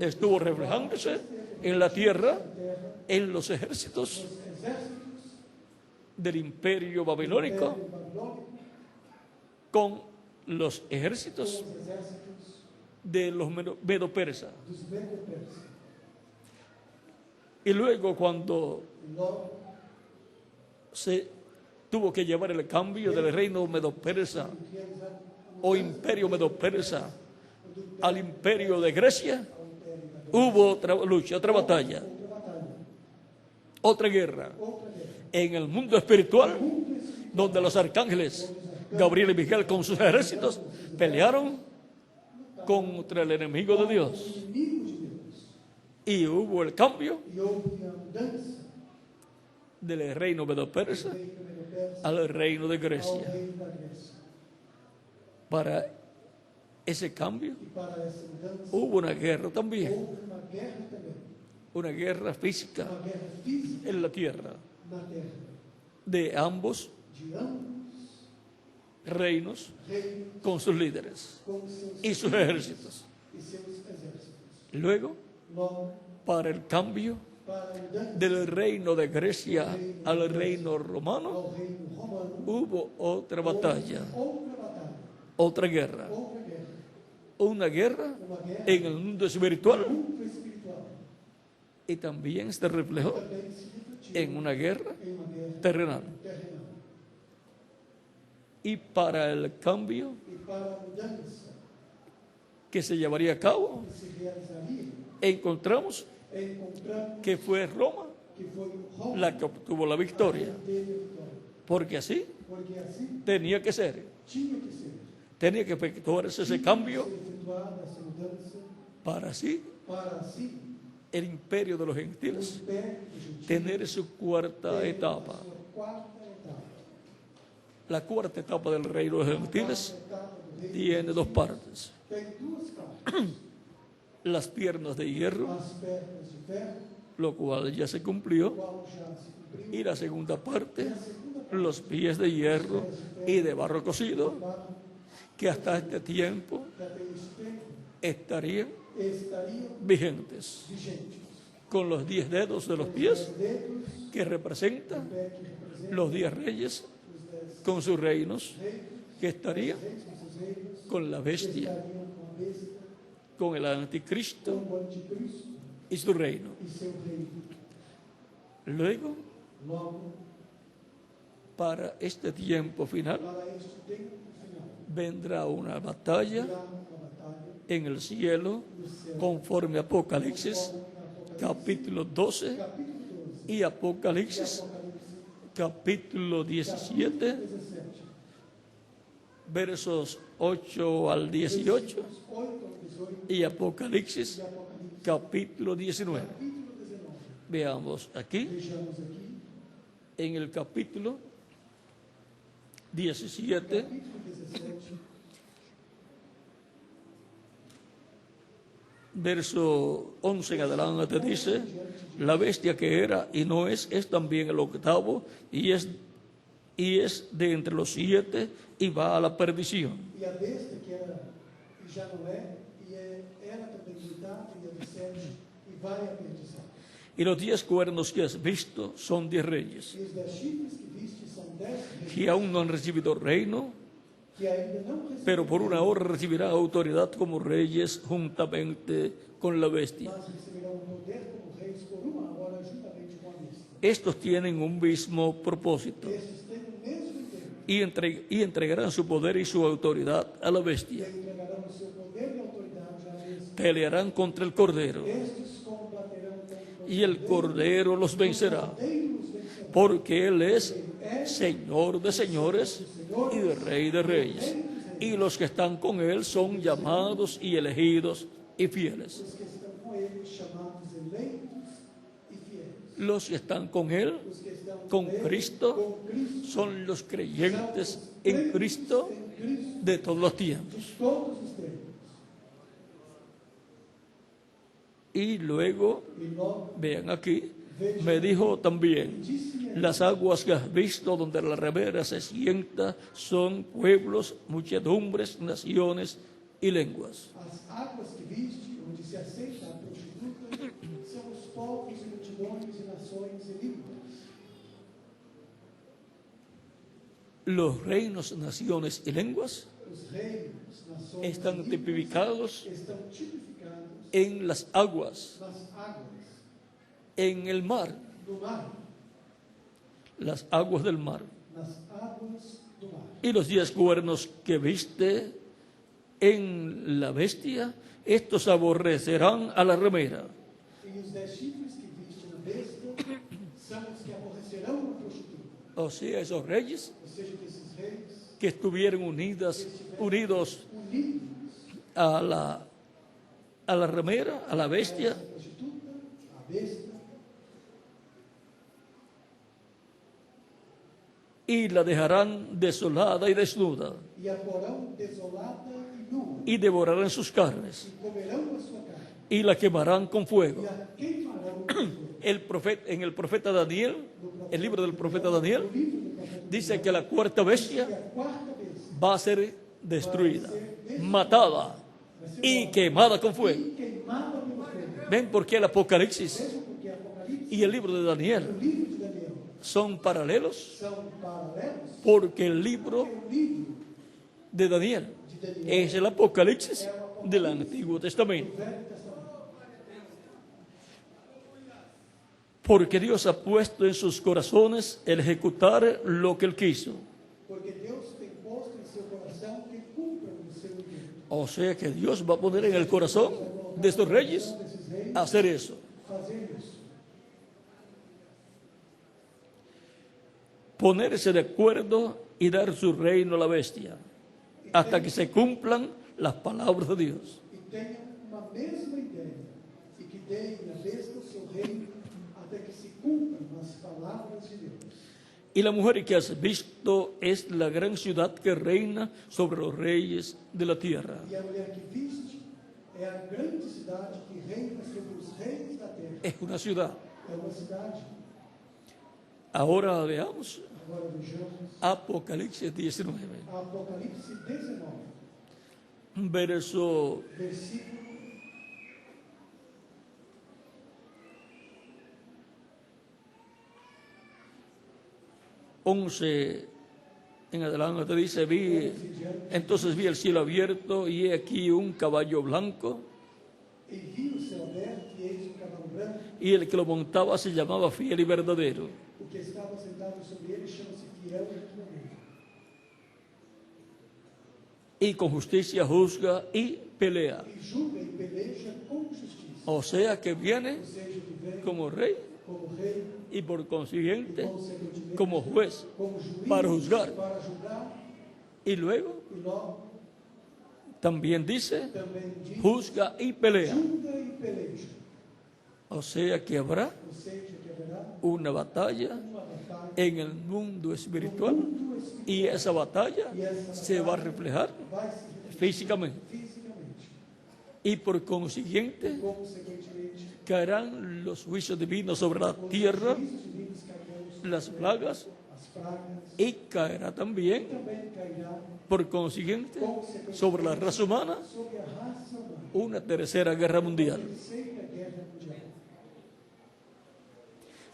estuvo reflejándose en la tierra, en los ejércitos os exércitos del imperio babilónico, do Babilônico, con los ejércitos os exércitos de los medo-persas. dos Medo-Persas. Y luego cuando E logo se tuvo que llevar el cambio del reino medo-persa realizar o imperio medo-persa al imperio de Grecia, ao império da hubo otra lucha, otra batalla, outra batalha, otra guerra outra guerra. en el mundo espiritual, donde los arcángeles Gabriel y Miguel con sus ejércitos pelearon contra el enemigo de Dios. Inimigo de Deus. Y hubo el cambio E houve a mudança del reino medo-persa do reino Medo-Persa al reino de ao Grecia. reino da Grécia. Para ese cambio E para essa mudança hubo una guerra también, houve uma guerra também, una guerra física uma guerra física en la tierra na terra, de ambos de ambos reinos reinos con sus líderes com seus y sus ejércitos. e seus exércitos. Luego, Logo, para el cambio para a mudança del reino de Grecia al reino romano, ao reino romano, hubo otra batalla, outra batalha, otra guerra, outra guerra, una guerra uma guerra en el mundo espiritual mundo espiritual. y también se reflejó Também se refletiu en una guerra em uma guerra terrenal. terrenal. Y para el cambio E para a mudança que se llevaría a cabo, que se realizaria, encontramos encontramos que fue Roma que foi Roma la que obtuvo la victoria, que teve a vitória. porque así Porque assim tenía que ser, tinha que ser. tenía que efectuarse ese Tinha cambio que ser efetuada essa mudança para así para assim el imperio de los o gentiles império dos gentios tener su cuarta ter etapa. a sua quarta etapa. La cuarta etapa del reino de los A gentiles quarta etapa do reino tiene dos partes: tem duas partes. las piernas de hierro, As pernas de ferro, lo cual ya se cumplió, qual já se cumpriu, y la segunda parte, e a segunda parte los pies de hierro y de barro cocido, barro, que hasta este tiempo que até esse tempo estarían estariam vigentes, vigentes. con los 10 dedos de los pies Os dedos que representan pé que representam los 10 reyes os 10 con sus reinos, reinos, que estarían reis com seus reinos, con la que bestia, estariam com a besta, con el anticristo com o anticristo y su reino. e seu reino. Luego, Logo, para este tiempo final, para este tempo final, vendrá una batalla virá uma batalha en el cielo, no céu, conforme a Apocalipsis, conforme a Apocalipse, capítulo 12 capítulo 12, y Apocalipsis, Apocalipse, capítulo 17, 17, versos 8 al 18, 8 ao 18 y Apocalipsis, e Apocalipse, capítulo 19. capítulo 19. Veamos aquí, Vejamos aqui, en el capítulo 17, capítulo 17, verso 11 en adelante, dice: la bestia que era y no es también el octavo, y es de entre los 7 y va a la perdición. e a besta que era e já não é, era também oitavo e a do 7 e vai à perdição. Y los 10 cuernos que has visto son 10 reyes, E os 10 chifres que viste são 10 reis que aún no han recibido reino, que ainda não receberam, pero por una hora recibirán autoridad como reyes juntamente con la bestia. mas receberão poder como reis por uma hora juntamente com a besta. Estos tienen un mismo propósito Estes têm o mesmo tempo y entregarán su poder y su autoridad a la e bestia. entregarão o seu poder e autoridade à besta. Pelearán contra el Cordero Estes combaterão contra y el Cordero los vencerá, Cordeiro os vencerá. porque Él es Señor de señores y de Rey de reyes. Y los que están con Él son llamados y elegidos y fieles. Os que estão com ele, chamados eleitos e fiéis. Los que están con Él, Os que estão con ele, Cristo, com Cristo, son los creyentes são os en crentes Cristo em Cristo de todos los tiempos. de todos os tempos. Y luego, E logo vean aquí, me dijo también, las aguas que has visto donde la ramera se sienta son pueblos, muchedumbres, naciones y lenguas. as águas que viste, onde se aceita a prostituta, são os povos e multidões e nações e línguas. Los reinos, naciones y lenguas Os reinos, nações están e línguas tipificados estão tipificados en las aguas, nas águas en el mar, do mar, las aguas del mar. nas águas do mar. Y los 10 cuernos que viste en la bestia, estos aborrecerán a la ramera. E os 10 chifres que viste na besta são os que aborrecerão a prostituta. O sea, esos reyes Ou seja, que esses reis que estuvieron unidos unidos a la ramera, a la bestia, a prostituta, a besta, y la dejarán desolada y desnuda, e a porão desolada e nua, y devorarán sus carnes, e comerão a sua carne, y la quemarán con fuego. e a queimarão com fogo. En el profeta Daniel, el libro del profeta Daniel, O livro do profeta dice que la cuarta e bestia a quarta vez va a ser destruida, matada y quemada con fuego. queimada pelo fogo. ¿Ven por qué el Apocalipsis Vejam porque Apocalipse y el libro de e Daniel o livro de Daniel son paralelos? são paralelos? Porque el libro O livro de Daniel es el Apocalipsis del Antiguo Testamento. do Velho Testamento. Porque Dios ha puesto en sus corazones el ejecutar lo que Él quiso. Porque Deus tem posto em seu coração que cumpram o seu intento. O sea que Dios va a poner en el corazón de estos reyes Desses reis hacer eso. fazer isso. Ponerse de acuerdo y dar su reino a la bestia hasta que se cumplan las palabras de Dios. E tenham uma mesma ideia e que deem a besta o seu reino até que se cumpram as palavras de Deus. Y la mujer que has visto es la gran ciudad que reina sobre los reyes de la tierra. E a mulher que viste é a grande cidade que reina sobre os reis da terra. Es una ciudad. É uma cidade, Ahora veamos agora vejamos, Apocalipsis 19, Apocalipse 19, verso versículo 11 en adelante dice, entonces vi el cielo abierto y he aquí un caballo blanco e vi o céu aberto e eis um cavalo branco, y el que lo montaba se llamaba Fiel y Verdadero o que estava sentado sobre ele chama-se Fiel e Verdadeiro. y con justicia juzga y pelea. E julga e peleja com justiça. O sea que viene Ou seja, que vem como rey como rei, y por consiguiente consequentemente, como juez como juiz para juzgar. para julgar, y luego e logo también dice também diz, juzga y pelea. julga e peleja. O sea que habrá Ou seja, que haverá una batalla uma batalha en el mundo espiritual no espírito, y esa batalla e essa se va a reflejar vai se refletir físicamente fisicamente. y por consiguiente Consequentemente, caerán los juicios divinos sobre la tierra, os juízos divinos cairão sobre las plagas, as pragas, y caerá también também cairá por consiguiente sobre la raza humana sobre a raça humana. una tercera guerra mundial. Terceira Guerra Mundial.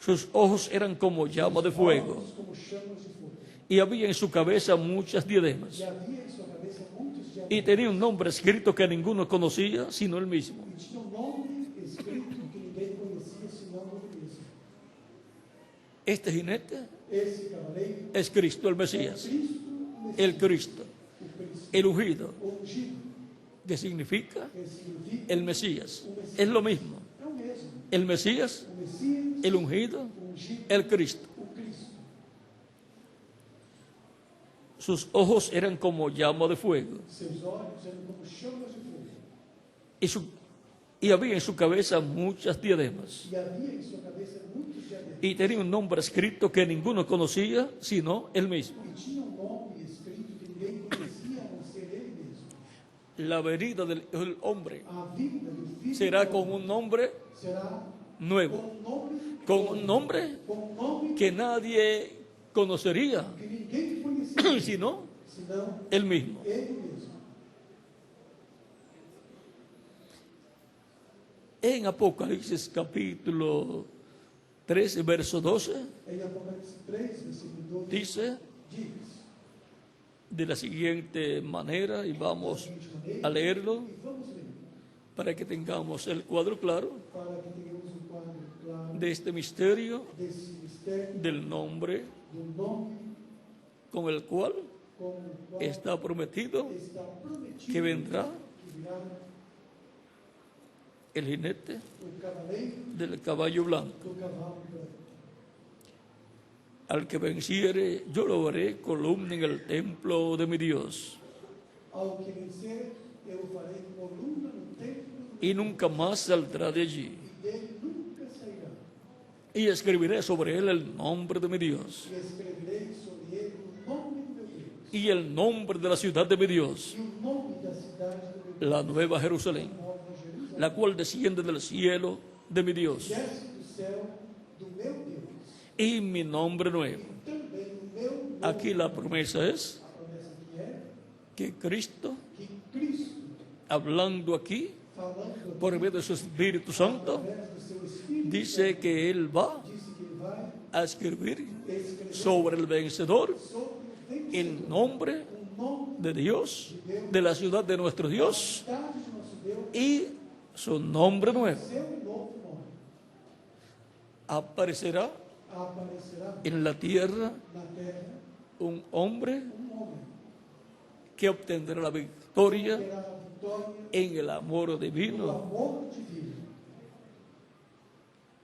Sus ojos eran como llama de fuego Como chamas de fogo. y había en su cabeza muchas diademas E havia em sua cabeça muitos diademas Y tenía un nombre escrito que ninguno conocía, sino él mismo. E tinha um nome escrito que ninguém conhecia senão ele mesmo. Este jinete Esse cavaleiro es Cristo, el é Mesías, Cristo, el Cristo, o Cristo, el ungido, o ungido, que significa que significa el Mesías. Es lo mismo. é o mesmo. El Mesías, O Messias, el ungido, o ungido, el Cristo. o Cristo. Sus ojos eran como llama de fuego. Seus olhos eram como chamas de fogo. Y había en su cabeza muchas diademas. E havia em sua cabeça muitos diademas. Y tenía un nombre escrito que ninguno conocía, sino él mismo. E tinha um nome escrito que ninguém conhecia a não ser ele mesmo. La venida del hombre A vinda do Filho será do con homem un nombre será nuevo, con un nombre com um nome que nadie conocería, que ninguém conhecia, sino senão él mismo. ele mesmo. En Apocalipsis capítulo 13, verso 12, Em Apocalipse 3, versículo 12, dice diz de la siguiente manera, y da vamos seguinte maneira, a leerlo e vamos ler, para que tengamos el cuadro claro para que tenhamos um quadro claro de este misterio desse mistério, del nombre do nome con el cual com o qual está prometido está prometido que vendrá que virá el jinete o cavaleiro del caballo blanco. do cavalo branco. Al que venciere, yo lo haré columna en el templo de mi Dios, Ao que vencer, eu o farei coluna no templo y nunca más saldrá de allí. e dele nunca sairá. Y escribiré sobre él el nombre de mi Dios, E escreverei sobre ele o nome do meu Deus y el nombre de la ciudad de mi Dios, e o nome da cidade do meu la nueva Jerusalén, Deus, Nova Jerusalém, la cual desciende del cielo de mi Dios, desce do céu do meu Deus. y mi nombre nuevo. Também o meu nome. Aquí la promesa es A promessa que é que Cristo, que Cristo, hablando aquí falando por medio de su Espíritu Santo, através do seu Espírito, dice que Él va disse que ele vai a escribir escrever sobre el vencedor sobre o vencedor el nombre o nome de Dios, de la ciudad de nuestro Dios, da cidade de nosso Deus, y su nombre nuevo. seu novo nome. Aparecerá Aparecerá en la tierra na terra un hombre homem que obtendrá la victoria terá a vitória en el amor do divino, amor divino,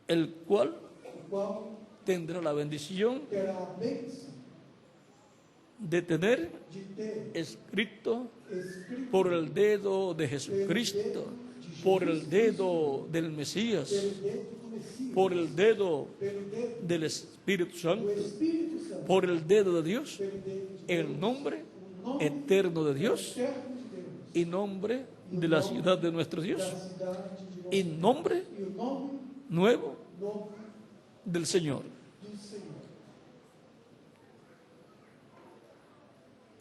el cual o qual tendrá la bendición terá a bênção de tener de ter escrito escrito por el dedo de Jesucristo, por el dedo del Mesías, pelo dedo do Messias, por el dedo pelo dedo del Espíritu do Santo, Espírito Santo, por el dedo de Dios, pelo dedo de el Deus, nombre o nome eterno de Dios eterno de Deus, y nombre de la ciudad de nuestro Dios da cidade de nosso y nombre e o nome nuevo novo del Señor. do Senhor.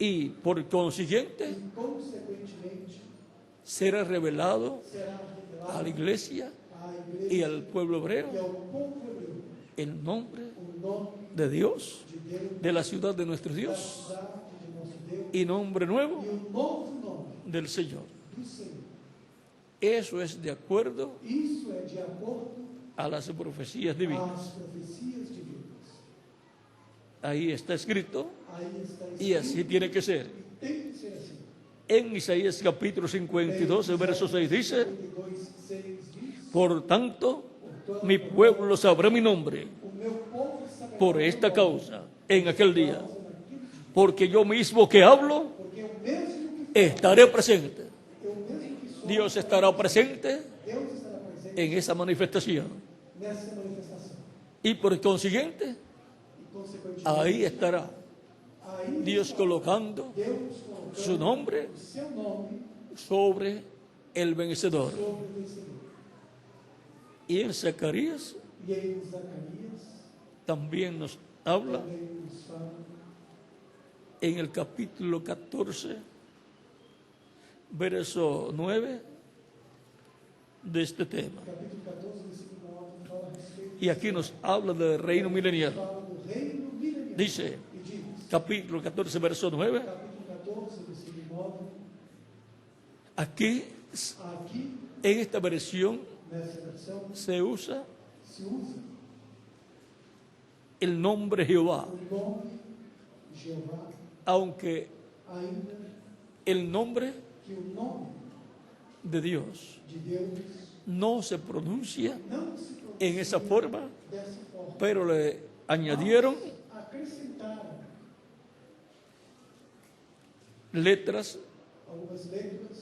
Y por consiguiente E, consequentemente, será revelado será a la revelado iglesia à y igreja al pueblo e hebreo ao povo hebreu el nombre o nome de Dios, de Deus, de la ciudad de nuestro da Dios cidade de nosso Deus y nombre nuevo e o novo nome del Señor. do Senhor. Eso es de acuerdo Isso é de acordo a las profecías divinas. às profecias divinas. Ahí está escrito Aí está y así escrito tiene que ser. e tem que ser assim. En Isaías capítulo 52, verso 6 dice: 52:6 diz: por tanto, mi pueblo sabrá mi nombre O meu povo saberá por o meu esta nome, causa en aquel día, causa naquele dia. porque yo mismo que hablo Porque eu mesmo que estaré presente. eu mesmo que sou, Dios estará presente Deus estará presente en esa manifestación. nessa manifestação. Y por consiguiente, E consequentemente, ahí estará aí Dios colocando Deus colocando su nombre o seu nome sobre el vencedor. sobre o vencedor. Y en Zacarías E em Zacarias también nos habla também nos fala en el capítulo 14, verso 9, de este tema. capítulo 14, versículo 9, fala a respeito Y aquí nos habla del reino milenial. fala do reino milenial. Dice, E diz, capítulo 14, verso 9, capítulo 14, versículo 9, Aquí, Aqui, en esta versión, nessa versão, se usa se usa el nombre Jehová, o nome Jeová, aunque ainda el nombre que o nome de Dios de Deus no se pronuncia não se pronuncia en esa forma, dessa forma. pero le añadieron Acrescentaram letras algumas letras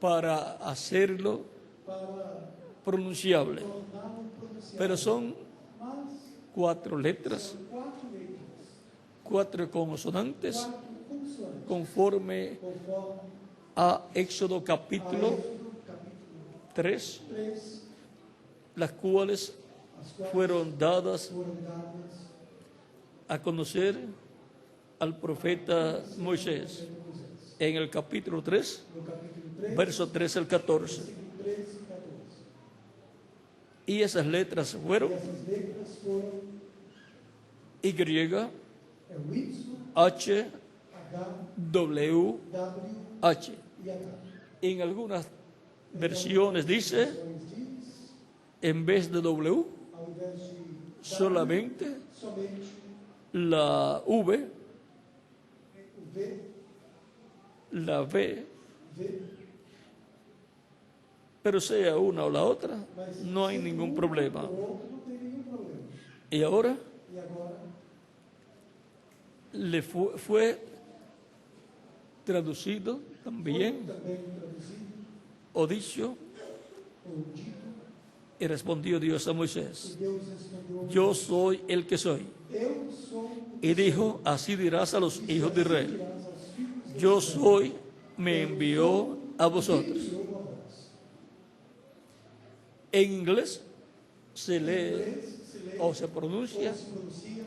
para hacerlo para pronunciable. torná-lo pronunciável. Pero son Mas 4 letras, são 4 letras, 4 consonantes, 4 consoantes, conforme conforme a Éxodo a capítulo Êxodo capítulo 3, 3, las cuales as quais fueron dadas foram dadas a conocer al profeta Moisés. Moisés. En el capítulo 3, No capítulo 3, verso 13 al 14. versículo 13 e 14. Y esas letras fueron E essas letras foram Y, o Y, H, H, W, W H. e H. En algunas versiones dice, Diz, en vez de W, ao invés de W, solamente somente la V, o V, la V, V, pero sea una o la otra, no hay ningún problema. o outro não tem nenhum problema. Y ahora E agora le fue traducido también, também traduzido o dicho, ou dito, y respondió Dios a Moisés, e Deus respondeu: yo soy el que soy. Eu sou o Y dijo, así dirás a los hijos de Israel, dirás aos filhos de yo soy, me envió a vosotros. Deus, a vós. En inglés se lee Se lê o se pronuncia ou se pronuncia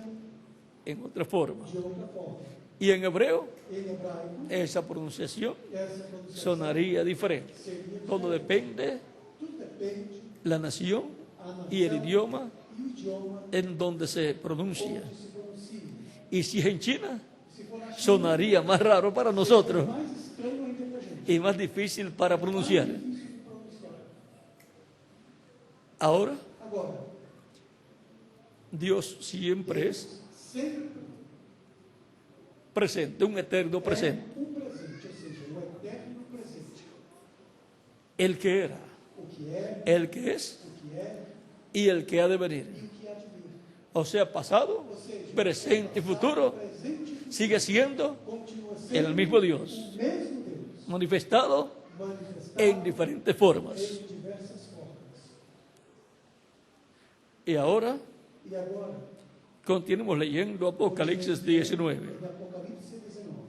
en otra forma. de outra forma. Y en hebreo Em hebraico, esa pronunciación essa pronunciação sonaría diferente. seria Todo depende tudo depende la nación a nação y el idioma e o idioma en donde se pronuncia. onde se pronuncia. Y si es en China, Se for na China, sonaría más raro para nosotros mais estranho ainda para a gente. y más difícil para pronunciar. Difícil de pronunciar. Ahora, Agora, Dios siempre es sempre presente, un eterno presente. um presente, ou seja, o eterno presente. El que era, O que é, el que es o que é y el que ha de venir. e o que há de vir. O sea, pasado, Ou seja, presente y futuro, presente sigue siendo continua sendo el mismo Dios, o mesmo Deus, manifestado manifestado en diferentes formas. em diversas formas. Y ahora E agora, continuemos leyendo Apocalipsis 19. em Apocalipse 19,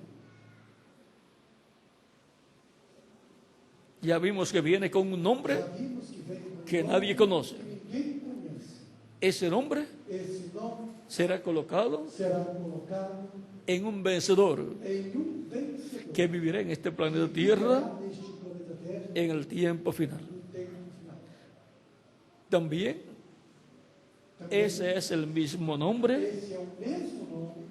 Ya vimos que viene con un nombre já vimos que vem com que um nadie nome conoce. que ninguém conhece. Ese nombre Esse nome será colocado será colocado en un vencedor em vencedor que vivirá en este planeta Tierra neste planeta Terra en el tiempo final. no tempo final. También ese es el mismo nombre Esse é o mesmo nome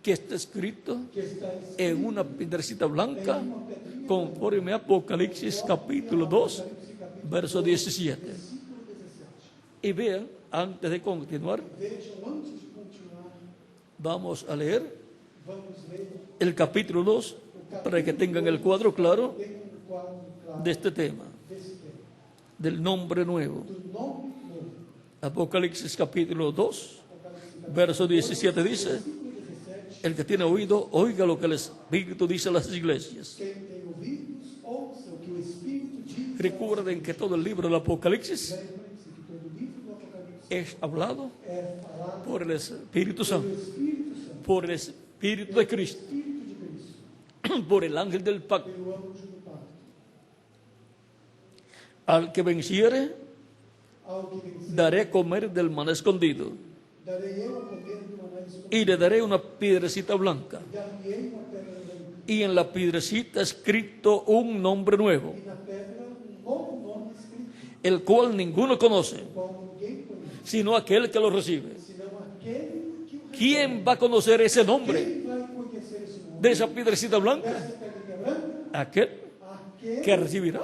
que está escrito que está escrito en una piedrecita blanca em uma pedrinha conforme a Apocalipsis capítulo 2, verso 17. versículo 17. Y vean, antes de continuar, Vejam, antes de continuar, vamos a leer vamos ler el capítulo 2 para que tengan el cuadro claro tem um quadro claro de este tema, desse tema, del nombre nuevo. do nome novo. Apocalipsis capítulo 2, Apocalipse verso 17 dice, versículo 17. el que tiene oído, oiga lo que el Espíritu dice a las iglesias. Quem tem ouvidos, ouça o que o Espírito diz. Recuerden que todo el libro del Apocalipsis Lembre-se que todo o livro do Apocalipse es hablado é falado por el Espíritu Santo, pelo Espírito Santo, por el Espíritu de Cristo, Espírito de Cristo, por el ángel del pacto. pelo anjo do pacto. Al que venciere, Ao que vencer, daré a comer del maná escondido darei eu a comer do maná escondido, y le daré una piedrecita blanca. dar-lhe-ei uma pedra branca, Y en la piedrecita escrito un nombre nuevo, e na pedra um novo nome escrito, el cual ninguno conoce, qual ninguém conhece, sino aquel que lo recibe. senão aquele que o recebe. ¿Quién va a conocer ese nombre Quem vai conhecer esse nome? de esa piedrecita blanca? Essa pedrinha branca, Aquel que recibirá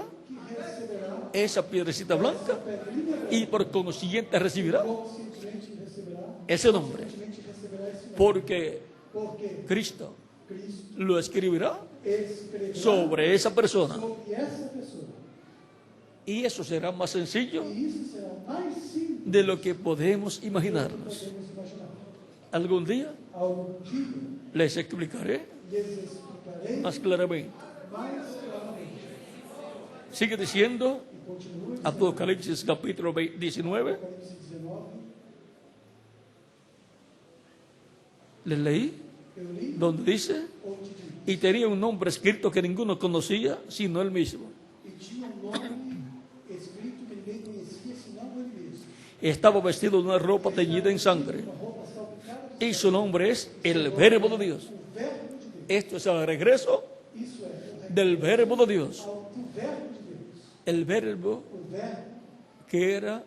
esa piedrecita blanca y por consiguiente recibirá ese nombre, porque Cristo lo escribirá sobre esa persona. Y eso será más sencillo de lo que podemos imaginarnos. Algún día les explicaré más claramente. Sigue diciendo Apocalipsis capítulo 19. Les leí donde dice: y tenía un nombre escrito que ninguno conocía sino él mismo. Estaba vestido de una ropa teñida en sangre y su nombre es el Verbo de Dios. Esto es el regreso del Verbo de Dios. El Verbo que era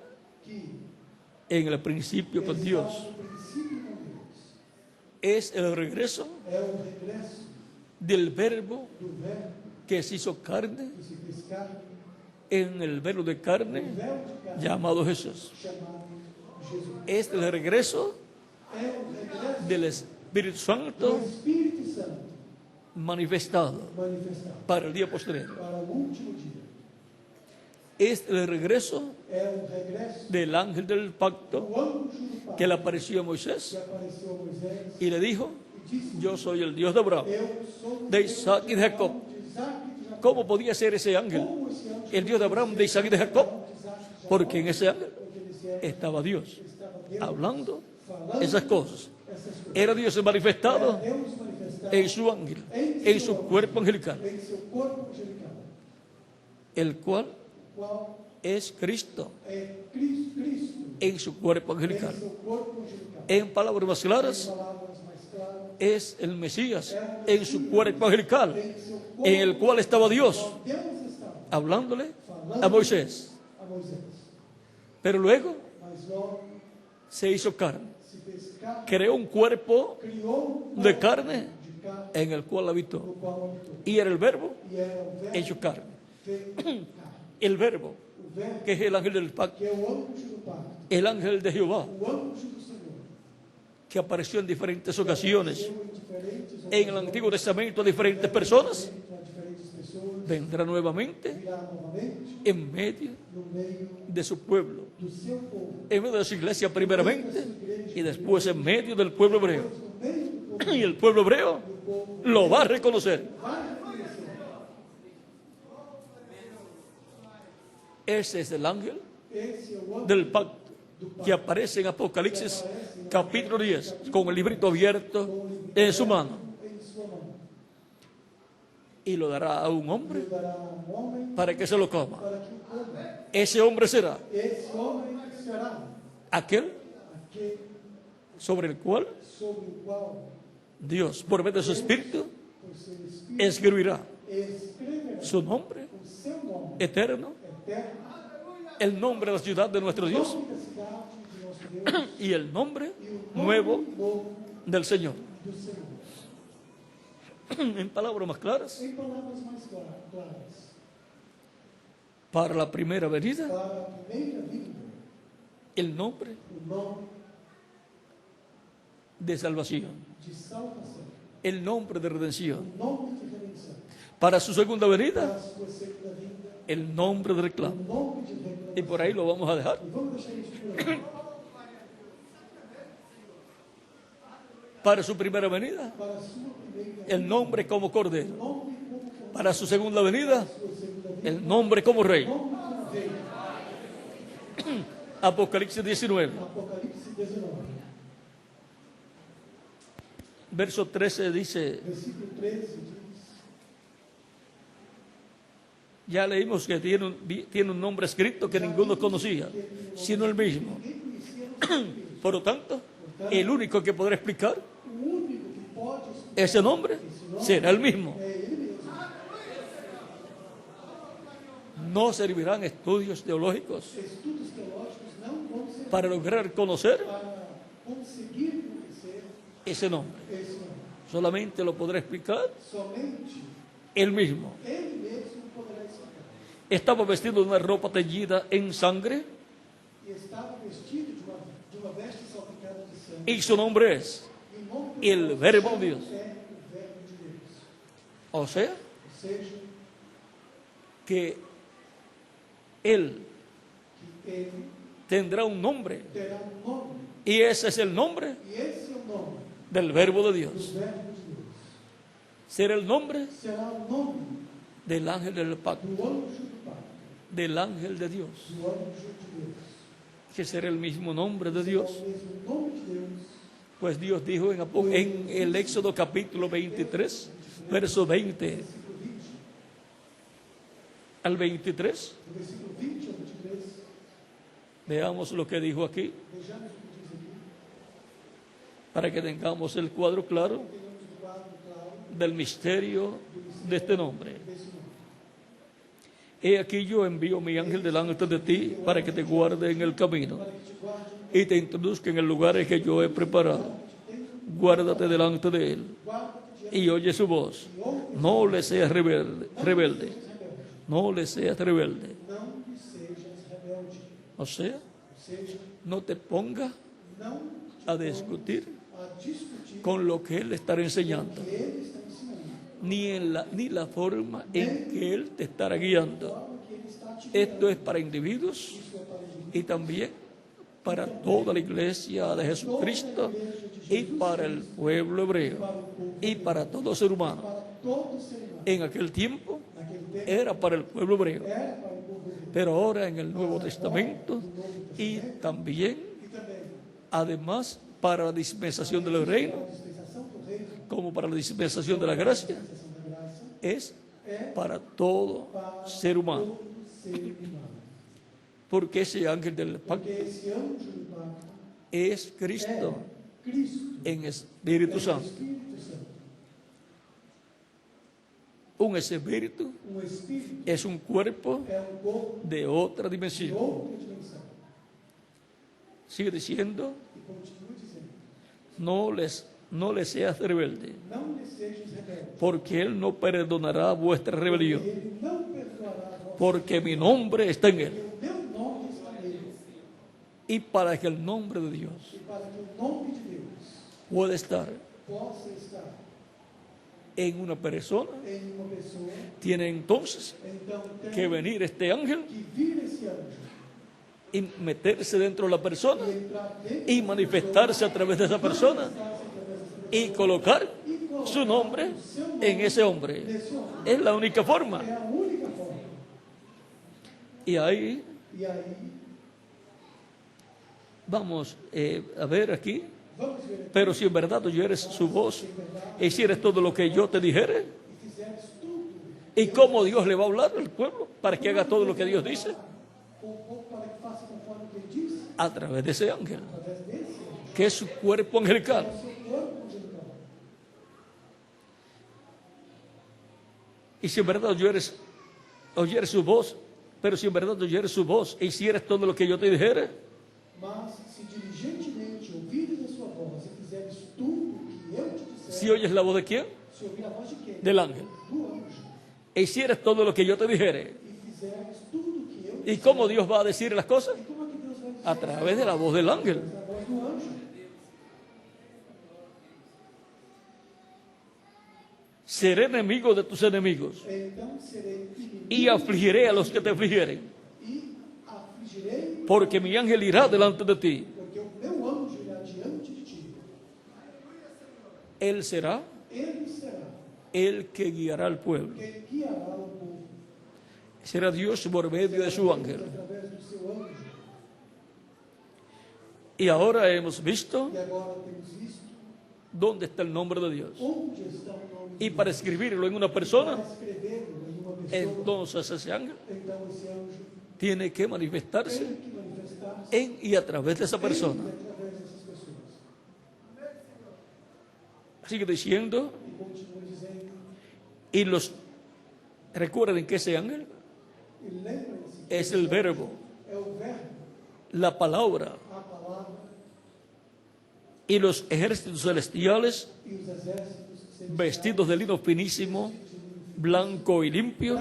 en el principio con Dios. Es el regreso del Verbo que se hizo carne en el Verbo de carne llamado Jesús. Es el regreso del Espíritu Santo manifestado para el día posterior. Es el regreso del ángel del pacto que le apareció a Moisés y le dijo: yo soy el Dios de Abraham, de Isaac y de Jacob. ¿Cómo podía ser ese ángel el Dios de Abraham, de Isaac y de Jacob? Porque en ese ángel estaba Dios hablando esas cosas. Era Dios manifestado en su ángel, en su cuerpo angelical, el cual es Cristo en su cuerpo angelical. En palabras más claras, es el Mesías en su cuerpo angelical, en el cual estaba Dios hablándole a Moisés. Pero luego se hizo carne, creó un cuerpo de carne en el cual habitó, y era el Verbo hecho carne. El Verbo, que es el ángel del pacto, el ángel de Jehová, que apareció en diferentes ocasiones en el Antiguo Testamento a diferentes personas, vendrá nuevamente en medio de su pueblo, en medio de su iglesia primeramente y después en medio del pueblo hebreo. Y el pueblo hebreo lo va a reconocer. Ese es el ángel del pacto que aparece en Apocalipsis capítulo 10 con el librito abierto en su mano, y lo dará a un hombre para que se lo coma. Ese hombre será aquel sobre el cual Dios, por medio de su Espíritu, escribirá su nombre eterno, el nombre de la ciudad de nuestro Dios y el nombre nuevo del Señor. En palabras más claras, para la primera venida, el nombre de salvación, el nombre de redención. Para su segunda venida, el nombre de reclamo. Y por ahí lo vamos a dejar. Para su primera venida, el nombre como Cordero. Para su segunda venida, el nombre como Rey. Apocalipsis 19. Verso 13 dice: ya leímos que tiene un nombre escrito que ninguno conocía, sino el mismo. Por lo tanto, el único que podrá explicar ese nombre será el mismo. No servirán estudios teológicos para lograr conocer ese nombre. Solamente lo podrá explicar él mismo. estaba vestido de una ropa teñida en sangre, e estava vestido de uma veste salpicada de sangue. y su nombre es E o nome do el Verbo de Dios. é o Verbo de Deus. O sea, Ou seja, que Él que ele tendrá un nombre, terá um nome. y ese es el nombre E esse é o nome del Verbo de do Dios. Verbo de Deus. Será el nombre Será o nome del ángel del pacto, do anjo do Pai, del ángel de Dios, do anjo de Deus. que será el mismo nombre de Será Dios. o mesmo nome de Deus. Pues Dios dijo en el Éxodo capítulo 23, verso 20 Versículo 20, al 23. do versículo 20 ao 23, Veamos lo que dijo aquí, vejamos o que diz aqui, para que tengamos el cuadro claro tenhamos o quadro claro del misterio de este nombre. desse nome. He aquí yo envío mi ángel delante de ti para que te guarde en el camino Para que te guarde, y te introduzca en el lugar que yo he preparado. Guárdate delante de él guarda-te diante y oye su voz. No le seas rebelde. No le seas rebelde. não lhe sejas rebelde. O sea, Ou seja, no te pongas não a discutir a discutir con lo que él estará enseñando, o que ele está ensinando, ni la forma en que él te estará guiando. forma que ele está te Esto es para individuos Isso é para indivíduos, y también para toda la iglesia de Jesucristo y para el pueblo hebreo y para todo ser humano. para todo ser humano. En aquel tiempo Naquele tempo era para el pueblo hebreo, era para o povo hebreu. pero ahora en el Nuevo Testamento y también, E também además, para la dispensación del reino, a dispensação do reino, como para la dispensación de la gracia, a dispensação da graça, es é para todo para ser humano. todo ser humano. Porque ese ángel del pacto Porque esse anjo do pacto es Cristo é Cristo, en Espíritu é o Santo. Espírito Santo. Un espíritu Um espírito es un cuerpo é um corpo de otra de dimensión. outra dimensão. Sigue diciendo, E continua dizendo, no les seas rebelde, não lhe sejas rebelde, porque Él no perdonará vuestra rebelión, ele não perdoará a vossa, porque mi nombre está en Él. porque o meu nome está nele, Y para que el nombre de Dios e para que o nome de Deus pueda estar possa estar en una persona, em uma pessoa, tiene entonces então tem que venir este ángel que vir esse anjo y meterse dentro de la persona e entrar dentro y manifestarse a través de esa persona y colocar su nombre en ese hombre. desse homem. Es la única forma. É a única forma. Y ahí E aí, vamos a ver aquí. vamos ver aqui, Pero si en verdad tú oyeres su voz e hicieres todo lo que yo te dijere, e fizeres tudo ¿y cómo Dios le va a hablar al pueblo para que haga todo lo que Dios dice? para que faça conforme o que ele diz, A través de ese ángel, através desse anjo, que es su cuerpo angelical. o seu corpo angelical. Y si en verdad oyeres su voz, pero si en verdad oyeres su voz e hicieres todo lo que yo te dijere, Mas se diligentemente ouvires a sua voz e fizeres tudo o que eu te disser, si oyes la voz de quién? se ouvir a voz de quem? Del ángel. Do anjo. E hicieres todo lo que yo te dijere. E fizeres tudo o que eu te ¿Y cómo Dios va a decir las cosas? E como é que Deus vai dizer? A través de la voz del ángel. A voz do anjo. Seré enemigo de tus enemigos Então serei inimigo y afligiré a los que te afligieren, e afligirei, porque mi ángel irá delante de ti. porque o meu anjo irá diante de ti. Él será Ele será el que guiará al pueblo. quem guiará o povo Será Dios por medio de su ángel. através do seu anjo. Y ahora hemos visto E agora temos visto dónde está el nombre de Dios. onde está o nome Y para escribirlo en una persona, para escrevê-lo em uma pessoa. entonces ese ángel Então esse anjo tiene que manifestarse tem que manifestar-se en y a través de esa persona. através dessas pessoas. Sigue diciendo, E continua dizendo, y los recuerden que ese ángel e lembrem-se, es el verbo, é o verbo, la palabra, a palavra y los ejércitos celestiales e os exércitos vestidos de lino finísimo, blanco y limpio,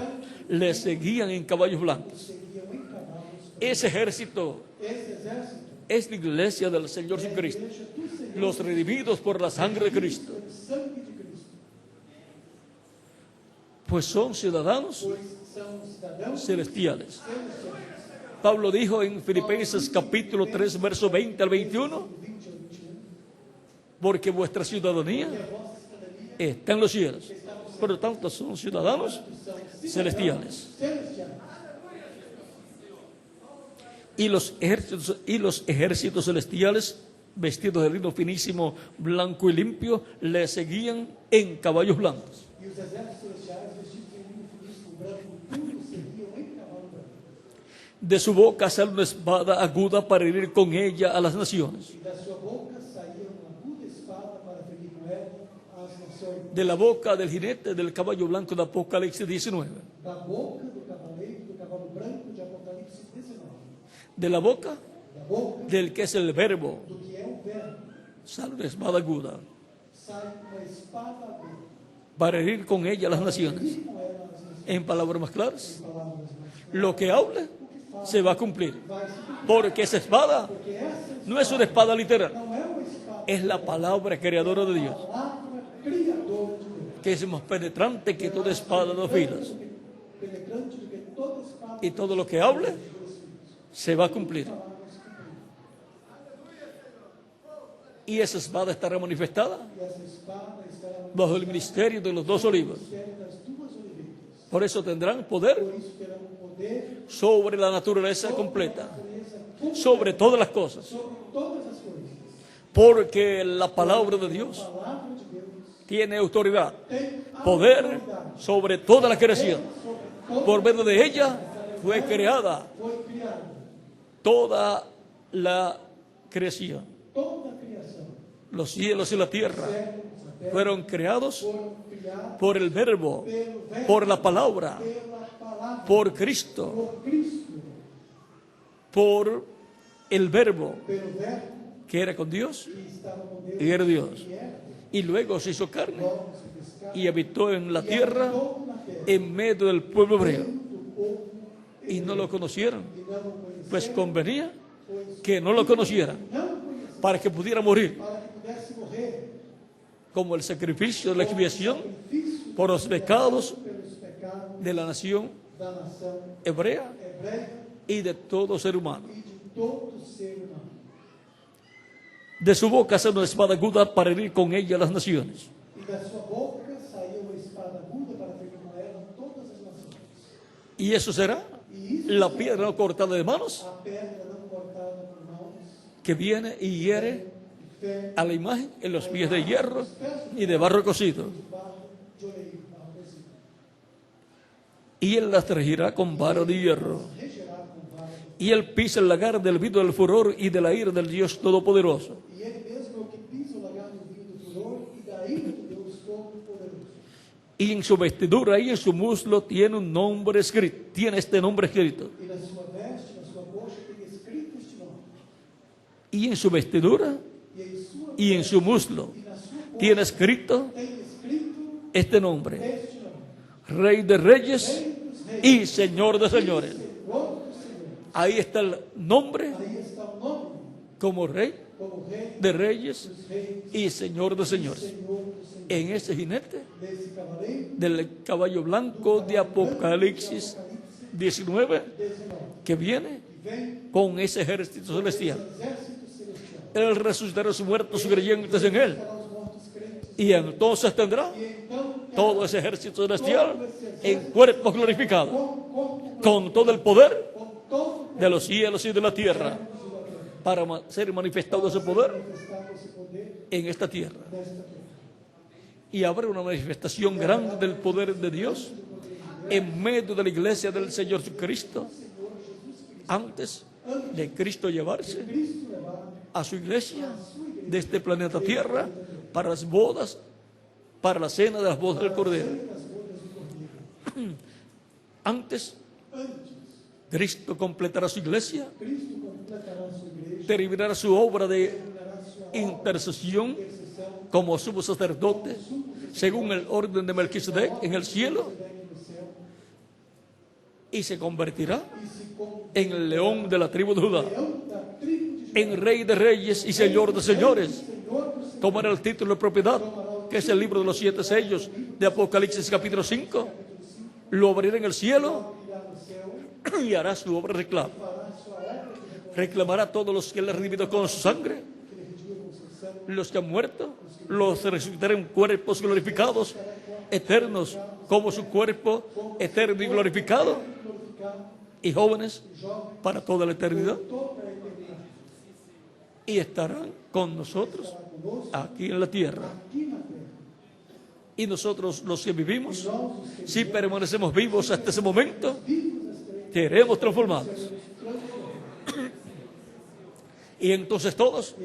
le seguían en caballos blancos. seguiam em cavalos. Ese ejército Esse exército es la iglesia del Señor Jesucristo, igreja do Senhor, los redimidos por la sangre de Cristo, pelo sangue de Cristo, pues son ciudadanos pois são cidadãos celestiales. celestiais. Pablo dijo en Filipenses capítulo 3, verso 20 al 21, 20 ao 21, porque vuestra ciudadanía a vossa cidadania está en los cielos. Por lo tanto, son ciudadanos celestiales. celestiais. Y los ejércitos celestiales, vestidos de lino finísimo, blanco y limpio, le seguían en caballos blancos. E os exércitos celestiais, vestidos de linho finíssimo, branco puro, seguiam em cavalo branco. De su boca sale una espada aguda para herir con ella a las naciones. E da sua boca saía uma aguda espada para ferir com ela as nações. De la boca del jinete del caballo blanco de Apocalipsis 19. Da boca do cavaleiro do cavalo branco de Apocalipse 19. De la boca Da boca del que es el verbo do que é o verbo sale una espada aguda sai uma espada aguda. para herir con ella a las naciones. Ferir com ela as nações. En palabras más claras, Palavras mais lo que hable se va a cumplir. vai se cumprir. Porque esa espada Porque essa no es una espada literal, não é uma espada, es la palabra creadora de Dios, palavra criadora de Deus. que es más penetrante que toda espada de dos filos. Penetrante do que toda espada. Y todo lo que hable se va a cumplir. Y esa espada estará manifestada E essa espada estará no bajo el ministerio de los dos olivos. mistério das duas oliveiras. Por eso tendrán poder Por isso terão poder sobre la naturaleza completa, natureza sobre todas las cosas. sobre todas as coisas. Porque la palabra de Dios A palavra de Deus tiene autoridad, tem poder autoridade sobre toda la creación. sobre todo. Por medio de ella fue creada Foi criado toda la creación. toda a criação. Los cielos y la tierra Céus, a terra, fueron creados foram criados por el verbo, pelo verbo, por la palabra, pela palavra, por Cristo, por Cristo, por el verbo pelo verbo que era con Dios que estava com Deus y era Dios. e era Deus. Y luego se hizo carne Logo se fez carne y habitó en la e tierra habitou na terra, en medio del pueblo hebreo. do povo Y no lo conocieron, que não o conheceram, pues convenía pois que no lo conocieran não o conheceram, para que pudiera morir para que pudesse morrer como el sacrificio de la expiación sacrifício por los pecados pelos pecados de la nación da nação hebrea hebreia y de todo ser humano. e de todo ser humano. De su boca sale una espada aguda para herir con ella a las naciones. E da sua boca saiu uma espada aguda para ferir com ela todas as nações. Y eso será E isso la piedra no cortada de manos a pedra não cortada por mãos, que viene y hiere e fé a la imagen en los pies de hierro y de barro cocido. de barro de oleiro, barro cozido. Y él las regirá con vara de hierro. Regerá com vara. Y él pisa el lagar del vino del furor y de la ira del Dios Todopoderoso. E ele mesmo é o que pisa o lagar do vinho do furor e da ira de Deus Todo-Poderoso. Y en su vestidura y en su muslo tiene un nombre escrito. Tiene este nombre escrito. E na sua veste, na sua coxa, tem escrito este nome. Y en su vestidura E em sua y en su muslo e na sua coxa tiene escrito tem escrito este nombre: este nome. Rey de Reyes Rei dos reis, y Señor de Señores. Senhor dos senhores. Ahí está el nombre Aí está o nome como Rey como Rei de Reyes dos reis, y Señor de Señores. Senhor dos senhores. En ese jinete Desse cavaleiro, del caballo blanco de Apocalipsis 19 19, que viene que vem con ese ejército celestial. exército celestial. Él resucitará a sus muertos creyentes en él. Para os mortos crentes. Y entonces tendrá E então, todo ese ejército celestial en cuerpos glorificados, con todo el poder com todo de los cielos y de la tierra, para ser manifestado ese poder manifestado esse poder en esta tierra. nesta terra. Y habrá una manifestación grande del poder de Dios en medio de la iglesia del Señor Jesucristo, antes de Cristo llevarse Cristo levar a su iglesia de este planeta Tierra para las bodas, para la cena de las bodas del Cordero. Antes, Cristo completará su iglesia, Cristo completará a sua igreja, terminará su obra de terminará sua intercesión intercessão como sumo sacerdote, según el orden de Melquisedec en el cielo, y se convertirá e se convertirá en el león de la tribu de Judá, leão da tribo de Judá, en rey de reyes y señor de señores. Senhor dos senhores, Tomará el título de propiedad, que es el libro de los 7 sellos de Apocalipsis capítulo 5. Lo abrirá en el cielo abrirá no céu, y hará su obra de reclamo. fará sua obra de Reclamará a todos los que él ha redimido con su sangre, que ele redigiu com seu sangue, los que han muerto, los resucitará en cuerpos glorificados, eternos, como su cuerpo eterno y glorificado, glorificado, y jóvenes jovem, para toda la eternidad. toda a eternidade. Y estarán con nosotros aquí en la tierra. Aqui na terra, Y nosotros, los que vivimos, nós os que si permanecemos vivos hasta ese momento, vivos nesta seremos transformados. Y entonces todos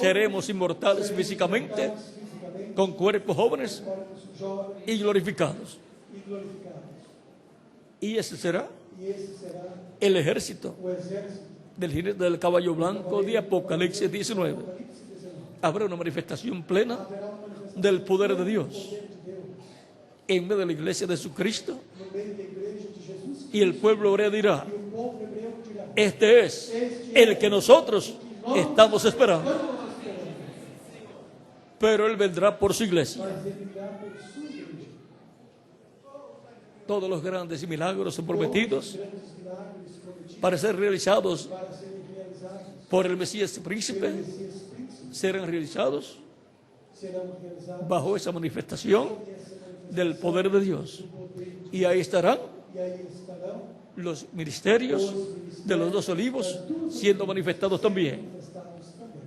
seremos inmortales físicamente, fisicamente, con cuerpos jóvenes corpos jovens y glorificados. e glorificados. Y ese será E esse será el ejército o exército del jinete del caballo blanco de Apocalipsis 19. Apocalipse 19. Habrá una manifestación plena Haverá uma manifestação del poder de do Dios poder de Deus en medio de la iglesia de Jesucristo, no meio da igreja de Jesus. y el pueblo hebreo dirá: E o povo hebreu dirá: este es el que nosotros estamos esperando. Pero él vendrá por su iglesia. mas ele virá por sua igreja. Todos los grandes milagros son prometidos Grandes milagres prometidos para ser realizados para serem realizados. por el Mesías príncipe Messias príncipe serán realizados serão realizados bajo esa manifestación essa manifestação del poder de Dios. do poder. Y ahí estarán E aí estarão los ministerios de los 2 olivos siendo manifestados también. manifestados também.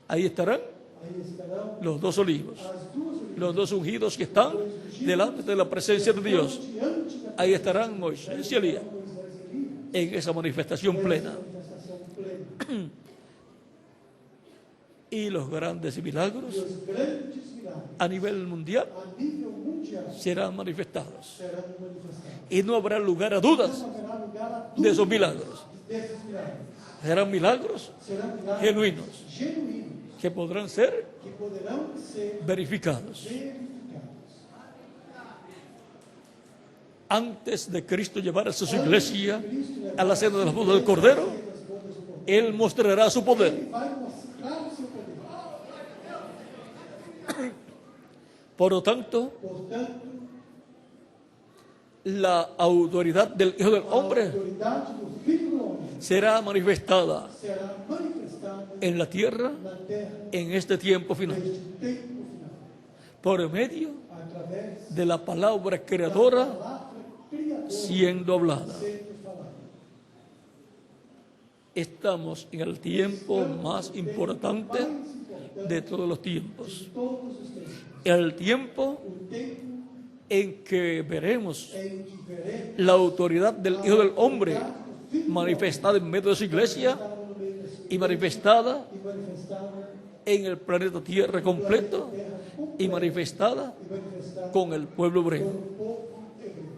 Ahí estarán Aí estarão los 2 olivos, as duas olivas los 2 ungidos que están delante de la presencia de Dios. diante da Ahí estarán Moisés y Elías Moisés e Elias. en esa manifestación plena. Manifestação plena. Y los grandes milagros E os grandes milagres a nivel mundial a nível mundial serán manifestados. serão manifestados. Y no habrá lugar a dudas Não haverá lugar a de esos dúvidas milagros. desses milagres. Serán milagros Serão milagres genuinos genuínos que podrán ser que poderão ser verificados. verificados. Antes de Cristo llevar a su iglesia a la cena de las bodas del Cordero, Él mostrará su poder. Vai mostrar o seu poder. Por lo tanto, Portanto, la autoridad del Hijo del a Hombre autoridade do Filho do Homem será manifestada será manifestada en la tierra na terra en este tiempo final, neste tempo final, por medio através de la palabra creadora da palavra criadora siendo hablada. sendo falada. Estamos en el tiempo más importante Mais importante de todos los tiempos. de todos os tempos. El tiempo O tempo en que veremos em que veremos la autoridad del Hijo del Hombre manifestada en medio de su iglesia no meio da sua y manifestada e manifestada en el planeta Tierra completo y manifestada e manifestada con el pueblo hebreo. pelo povo hebreu.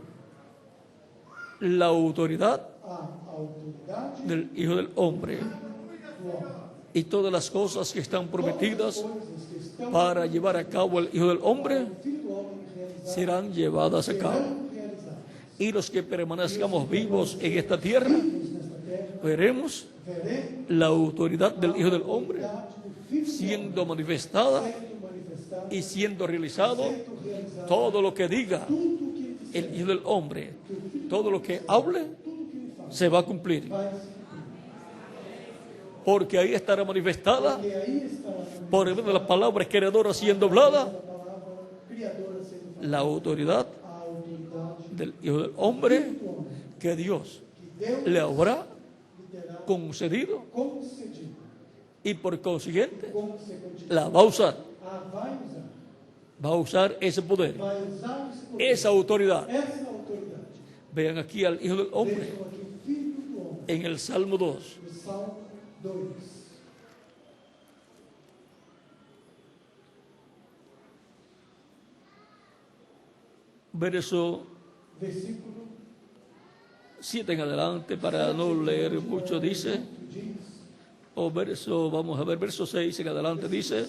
La autoridad A autoridade del Hijo del Hombre do homem. y todas las cosas que están prometidas Coisas que estão para llevar a cabo el Hijo del Hombre no Filho do Homem realizadas serán llevadas a cabo. serão realizadas. Y los que permanezcamos vivos en esta tierra, Nesta terra veremos veremos la autoridad del Hijo del Hombre a autoridade do Filho do siendo manifestada sendo manifestada y siendo realizado. sendo realizada. Todo lo que diga Tudo o que ele fizer, el Hijo del Hombre, todo lo que hable, tudo o que ele faz, se va a cumplir. vai se cumprir. Porque ahí estará manifestada E aí está por medio de la palabra creadora siendo hablada a palavra criadora sendo falada. la autoridad A autoridade del Hijo del Hombre do homem que Dios que Deus le habrá lhe terá concedido concedido. y por consiguiente Consequentemente, la va a usar. vai usar. Va a usar ese poder, Vai usar esse poder, esa autoridad. essa autoridade. Vean aquí al Hijo del Hombre Vejam aqui o Filho do Homem, en el Salmo 2. no Salmo 2. Verso Versículo 7 en adelante, para no leer mucho, dice, o verso, vamos a ver, verso 6 en adelante dice,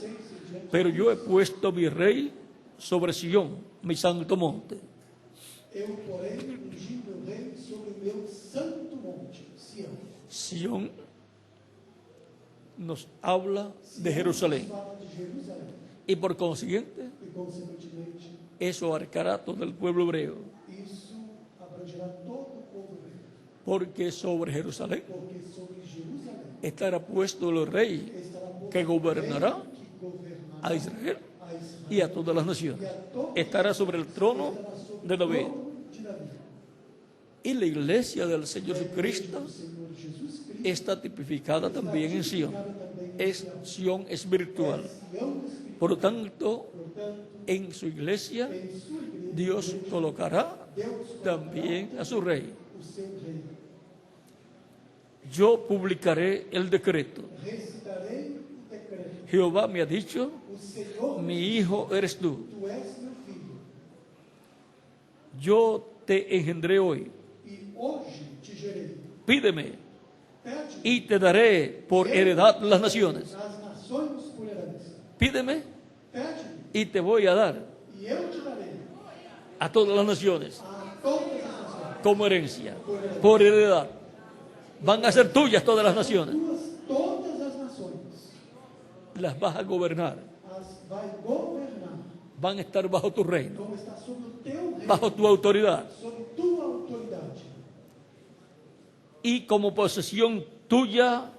pero yo he puesto mi rey sobre Sión, mi santo monte. Eu, porém, ungi meu rei sobre o Sión nos habla de Jerusalén. Fala de Jerusalém. Y por consiguiente, E, consequentemente, eso abarcará todo el pueblo hebreo. isso abrangerá todo o povo hebreu. Porque sobre Jerusalén Porque sobre Jerusalém estará puesto el rey estará posto que gobernará o rei que governará a Israel a Israel y a todas las naciones. Estará sobre el trono estará sobre de o David. trono de Davi. Y la iglesia del Señor E a igreja Jesucristo do Senhor Jesus Cristo está tipificada también en Sion. tipificada também em Es Sion espiritual. Sião espiritual. Por lo tanto, Portanto, en su iglesia em sua igreja, Dios colocará Deus también a su rey. o seu rei. Yo publicaré el decreto. Recitarei o decreto. Jehová me ha dicho, O Senhor, mi hijo eres tú. tu és meu filho, Yo te engendré hoy. e hoje te gerei. Pídeme Pede y te daré por heredad las naciones. as nações por herança. Pídeme Pede y te voy a dar e eu te darei a todas las naciones a todas as nações. como herencia, por heredad. Van a ser tuyas todas las naciones. Todas as nações Las vas a gobernar. as vai governar. Van a estar bajo tu reino, Vão estar sobre o teu reino, bajo tu autoridad. sobre tua autoridade. Y como posesión tuya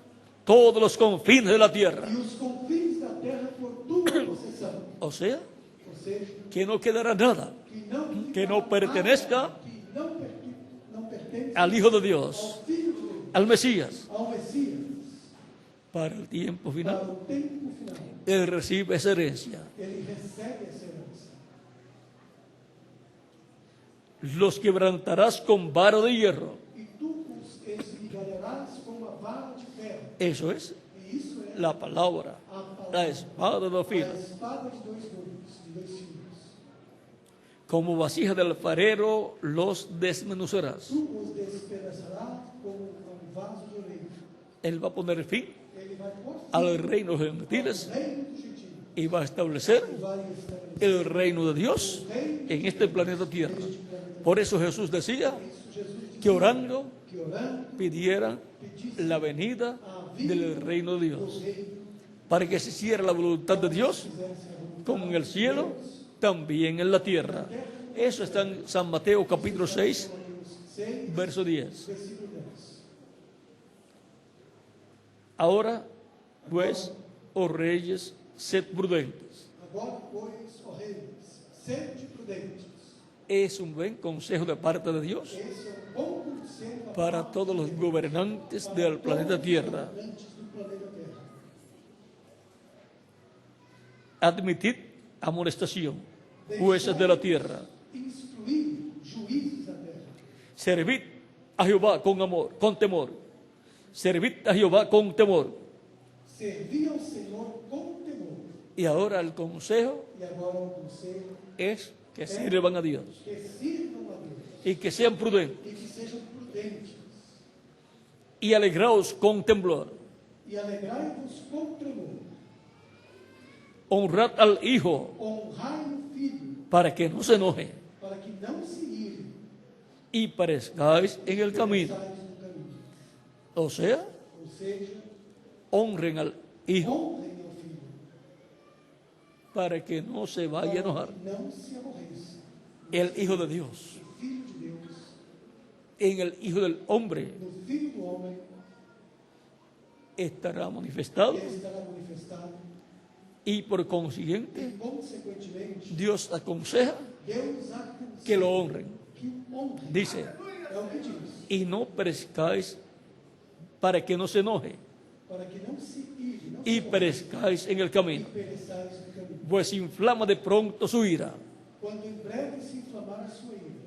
todos los confines de la tierra. E os confins da terra por tua possessão. O sea, Ou seja, que no quedará nada que no pertenezca que não pertence al Hijo de Dios, ao Filho de Deus, al Mesías. ao Messias, Para el tiempo para final, o tempo final. Él recibe esa herencia. Ele recebe essa herança. Los quebrantarás con vara de hierro. E tu os esmigalharás com uma vara de ferro. Eso es E isso é la palabra, la espada de dos a filos. espada de dois gumes, de dois fios. Como vasija del alfarero los desmenuzarás. Tu os despedaçarás como um vaso de oleiro. Él va a poner fin Ele vai pôr fim al reino de los gentiles ao reino dos gentios. y va a establecer E vai estabelecer el reino de Dios en este planeta Tierra. Por eso Jesús decía isso. Jesus disse que orando que orando pidieran la venida del reino de Dios, o rei para que se hiciera la voluntad de Dios fizesse a vontade como en el cielo, también en la tierra. Eso está en San Mateo capítulo 6, 6, verso 10. versículo 10. Ahora, pues, oh reyes, sed prudentes. Agora, pois, ó reis, sede prudentes. Es un buen consejo de parte de Dios Esse é um bom conselho da para parte todos de los Deus, gobernantes para del todos planeta os Tierra. governantes do planeta Terra. Admitid amonestación, jueces de la tierra. Instruir juízes da terra. Servid a Jehová con amor, con temor. Servid a Jehová con temor. Servir ao Senhor com temor. Y ahora el consejo E agora o conselho es que sirvan a Dios que sirvam a Deus y que sean prudentes e que sejam prudentes. y alegraos con temblor. E alegrai-vos com tremor. Honrad al Hijo Honrai o Filho, para que no se enoje para que não se ire y parezcáis en el camino. sais no caminho. O sea, Ou seja, honren al Hijo honrem ao Filho, para que no se vaya a enojar. para que não se aborreça. El Hijo de Dios O Filho de Deus, en el Hijo del Hombre no Filho do Homem, estará manifestado estará manifestado y por consiguiente e, consequentemente, Dios aconseja Deus aconselha que lo honren. que o honrem. Dice, É o que diz, y no perezcáis para que no se enoje para que não se ire, não y se aborreça, perezcáis en el camino, e pereçais no caminho. pues inflama de pronto su ira. Quando em breve se inflamar a sua ira.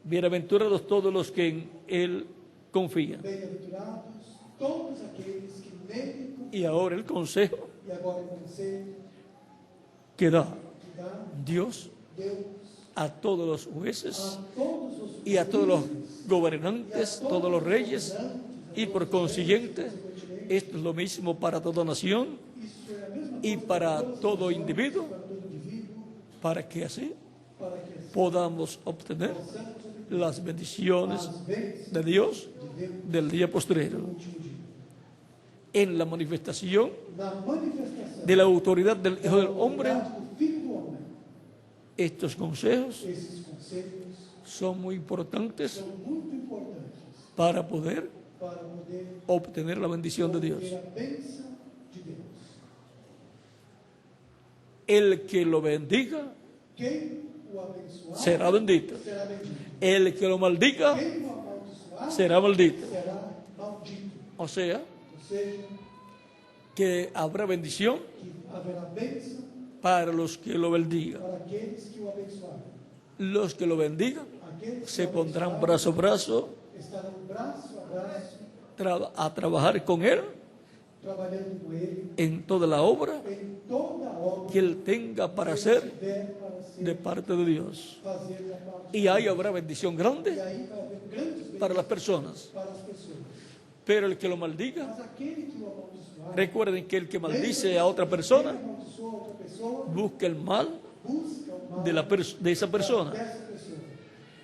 Bienaventurados todos los que en Él confían. Bem-aventurados todos aqueles que nele confiam. Y ahora el consejo E agora o conselho que da que dá Dios Deus a todos los jueces a todos os y a todos los juízes, gobernantes, todos los reyes, y por consiguiente, esto es lo mismo para toda nación isso é a mesma y coisa para todas as todo nações, individuo, para todo indivíduo, para que así para que assim podamos obtener possamos obter las bendiciones as bênçãos de Dios de Deus del día postrero, no último dia. en la manifestación Na manifestação de la autoridad del Hijo del Hombre. autoridade do Filho do Homem, Estos consejos esses conselhos son muy importantes são muito importantes para poder para poder obtener la bendición de Dios. obter a bênção de Deus. El que lo bendiga Quem o abençoar será bendito. será bendito. El que lo maldiga Quem o amaldiçoar será maldito. será maldito. O sea, Ou seja, que habrá bendición que haverá bênção para los que lo bendigan. para aqueles que o abençoarem. Los que lo bendigan Aqueles que se o pondrán abençoarem brazo a brazo estarão braço a braço a trabajar con Él trabalhando com ele en toda la obra em toda a obra que Él tenga para que hacer tiver para ser, de parte de Dios. fazer da parte Y ahí habrá bendición E grande aí vai haver grandes para bênçãos las personas. para as pessoas. Pero el que lo maldiga, Mas aquele que o amaldiçoar, recuerden que el que maldice a otra persona quem amaldiçoa a outra pessoa, busca el mal busca o mal de esa persona dessa pessoa.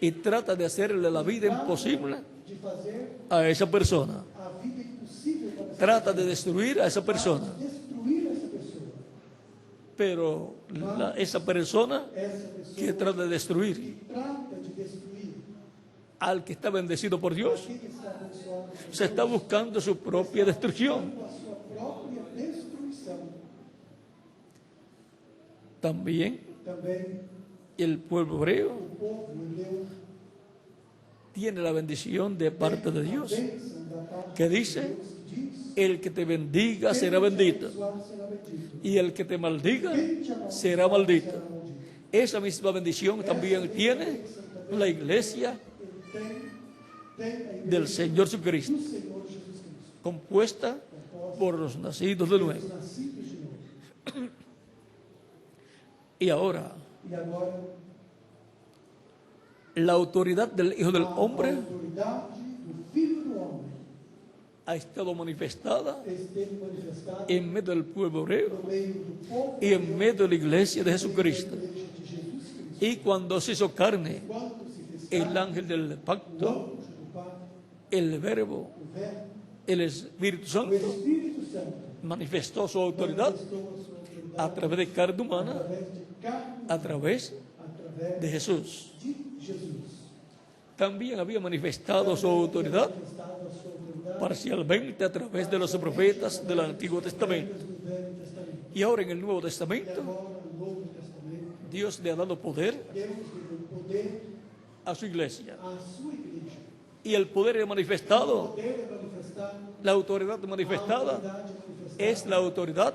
y trata de hacerle la vida imposible De fazer a esa persona. a vida impossível para essa Trata de destruir a esa persona. destruir essa pessoa. Pero esa persona Essa pessoa que trata de destruir que trata de destruir al que está bendecido por Dios, aquele que está abençoado por se está buscando su propia destrucción. a sua própria destruição. También Também el pueblo hebreo o povo hebreu tiene la bendición de parte de Dios, bênção da parte que de dice, Deus que diz: el que te bendiga será bendito abençoar será bendito. y el que te maldiga Quem te amaldiçoar será maldito. será maldito. Esa misma bendición también tiene la iglesia Tem a igreja del Señor Jesucristo, do Senhor Jesus Cristo, compuesta por los nacidos de nuevo. os nascidos de novo. Y ahora, E agora, la autoridad del Hijo del a Hombre autoridade do Filho do Homem ha estado manifestada esteve manifestada en medio del pueblo hebreo no meio do povo y en medio de la iglesia de Jesucristo. da igreja de Jesus Cristo. Y cuando se hizo carne, Quando se fez el carne, ángel del o pacto, anjo do Pai, el Verbo, o Verbo, el Espíritu o Santo, Espírito Santo, manifestó su autoridad manifestou a sua autoridade a través de carne humana, através de carne, a través através de Jesús. de Jesus. También había manifestado su autoridad Manifestado a sua autoridade parcialmente a través de los profetas del Antiguo Testamento. através do Velho Testamento. Y ahora en el Nuevo E Testamento, agora, no Novo Testamento, Dios le ha dado poder Deus deu poder a su iglesia. à sua igreja. Y el poder O manifestado, poder manifestado, la autoridad a manifestada, autoridade manifestada es la autoridad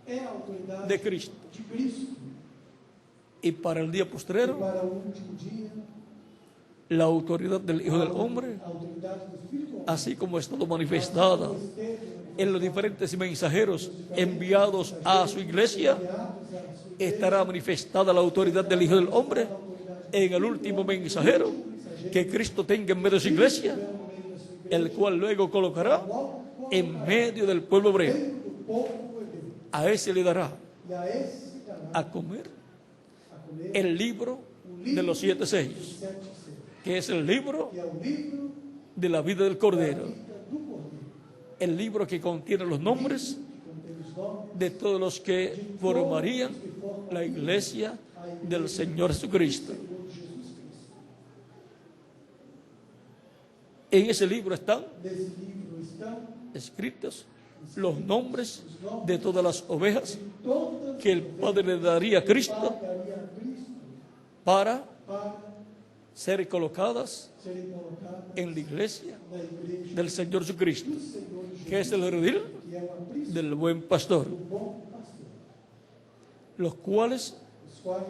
é a autoridade de Cristo. de Cristo. Y para el día E postrero, para o último dia, la autoridad del Hijo del Hombre, a autoridade do Filho do Homem, así como ha estado manifestada esteve en los diferentes mensajeros enviados a su iglesia, enviados à sua estará manifestada la autoridad del Hijo del Hombre en el último mensajero que Cristo tenga en medio de su iglesia, el cual luego colocará en medio del pueblo hebreo. do povo hebreu. A ese le dará E a esse se dará a comer a comer el libro de los 7 sellos, os 7 selos, que es el libro que é o livro de la vida del da Cordero, vida do Cordeiro, el libro que contiene los nombres que contém os nomes de todos los que formarían la iglesia del Señor Jesucristo. de Jesus Cristo. En ese libro están Nesse livro estão escritos los nombres de todas las ovejas todas que el Padre le daría a Cristo daria a Cristo para para ser colocadas serem colocadas en la iglesia na igreja del Señor Jesucristo, do Senhor Jesus, que es el redil que é o aprisco del buen pastor, do bom pastor, los cuales os quais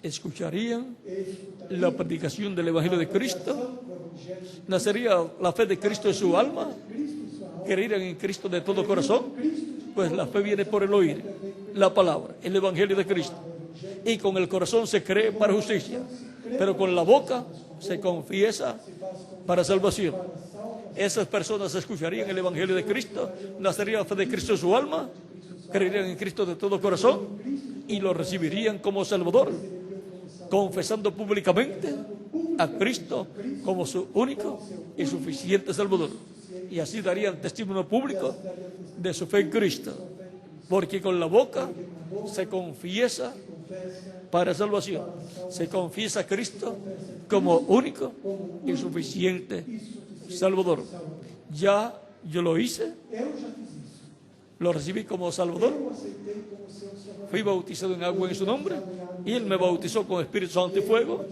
escucharían escutariam la predicación del Evangelio de Cristo, do Evangelho de nacería la fe de Cristo en su alma, Cristo em sua alma, creerían en Cristo de todo corazón, Cristo de pues la fe viene por el oír la palabra, el Evangelio de Cristo. Y con el corazón se cree para justicia, pero con la boca se confiesa para salvación. Esas personas escucharían el Evangelio de Cristo, nacería la fe de Cristo en su alma, creerían en Cristo de todo corazón y lo recibirían como Salvador, confesando públicamente a Cristo como su único y suficiente Salvador. Y así darían testimonio público de su fe en Cristo. Porque con la boca se confiesa para salvación. Se confiesa a Cristo como único y suficiente Salvador. Ya yo lo hice. Lo recibí como Salvador. Fui bautizado en agua en su nombre. Y Él me bautizó con Espíritu Santo y fuego.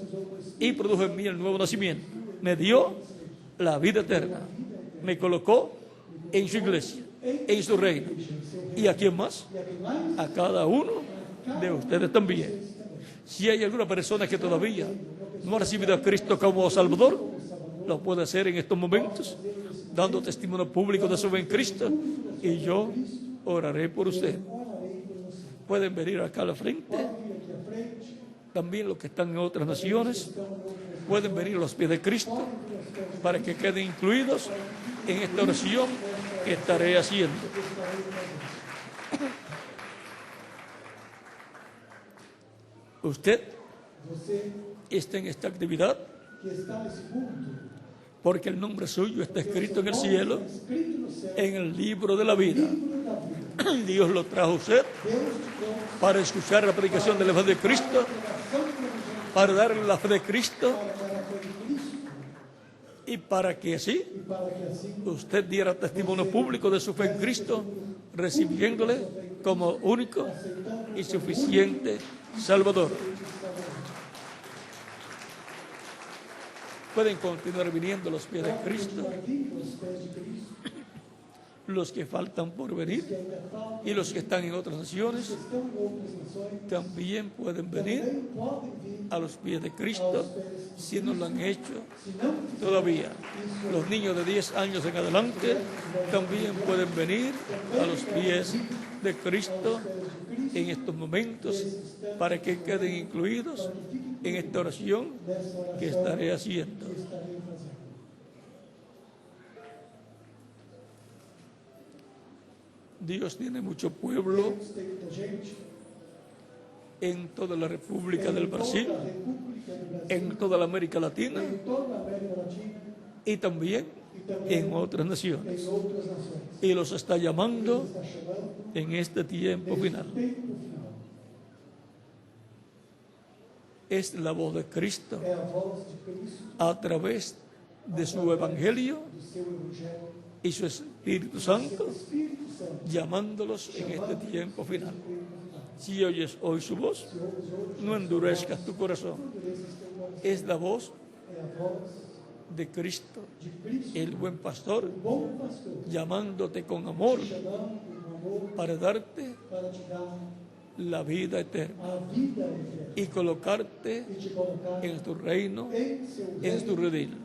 Y produjo en mí el nuevo nacimiento. Me dio la vida eterna. Me colocó en su iglesia, en su reino. ¿Y a quién más? A cada uno de ustedes también. Si hay alguna persona que todavía no ha recibido a Cristo como Salvador, lo puede hacer en estos momentos, dando testimonio público de su fe en Cristo, y yo oraré por usted. Pueden venir acá a la frente. También los que están en otras naciones pueden venir a los pies de Cristo para que queden incluidos en esta oración que estaré haciendo. Usted está en esta actividad porque el nombre suyo está escrito en el cielo, en el libro de la vida. Dios lo trajo a usted para escuchar la predicación del Evangelio de Cristo, para darle la fe de Cristo y para que así usted diera testimonio público de su fe en Cristo, recibiéndole como único y suficiente Salvador. Pueden continuar viniendo a los pies de Cristo, los que faltan por venir y los que están en otras naciones también pueden venir a los pies de Cristo si no lo han hecho todavía. Los niños de 10 años en adelante también pueden venir a los pies de Cristo en estos momentos para que queden incluidos en esta oración que estaré haciendo. Dios tiene mucho pueblo en toda la República del Brasil, en toda la América Latina y también en otras naciones. Y los está llamando en este tiempo final. Es la voz de Cristo a través de su Evangelio y su Espíritu Santo llamándolos en este tiempo final. Si oyes hoy su voz, no endurezcas tu corazón. Es la voz de Cristo, el buen pastor, llamándote con amor para darte la vida eterna y colocarte en tu reino, en tu redil,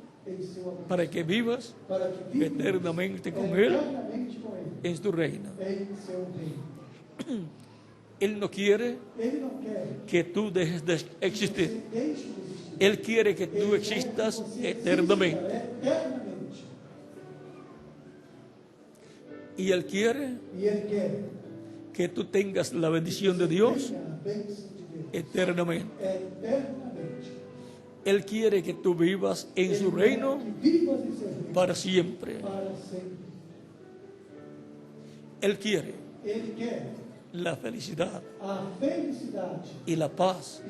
para que vivas eternamente con Él en tu reino. Él no quiere que tú dejes de existir. Él quiere que tú existas eternamente. Y Él quiere que tú tengas la bendición de Dios eternamente. Él quiere que tú vivas en su reino para siempre. Él quiere la felicidad y la paz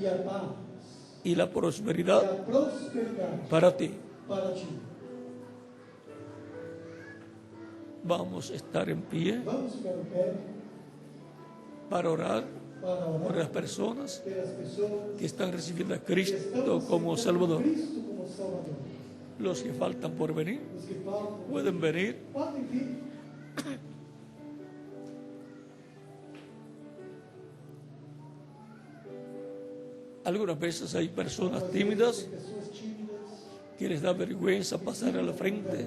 y la prosperidad para ti. Vamos a estar en pie para orar por las personas que están recibiendo a Cristo como Salvador. Los que faltan por venir pueden venir. Algunas veces hay personas tímidas que les da vergüenza pasar a la frente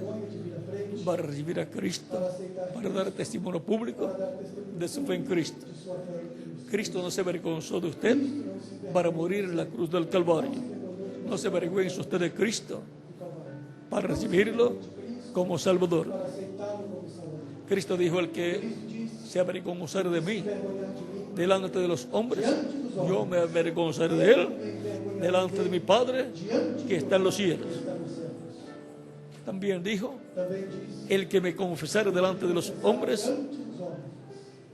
para recibir a Cristo, para dar testimonio público de su fe en Cristo. Cristo no se avergonzó de usted para morir en la cruz del Calvario. No se avergüenza usted de Cristo para recibirlo como Salvador. Cristo dijo: el que se avergonzara de mí delante de los hombres, yo me avergonzaré de él delante de mi Padre diante que está en los cielos. que está nos céus. También dijo, Também diz, el que me confesare delante de los hombres, ante os homens,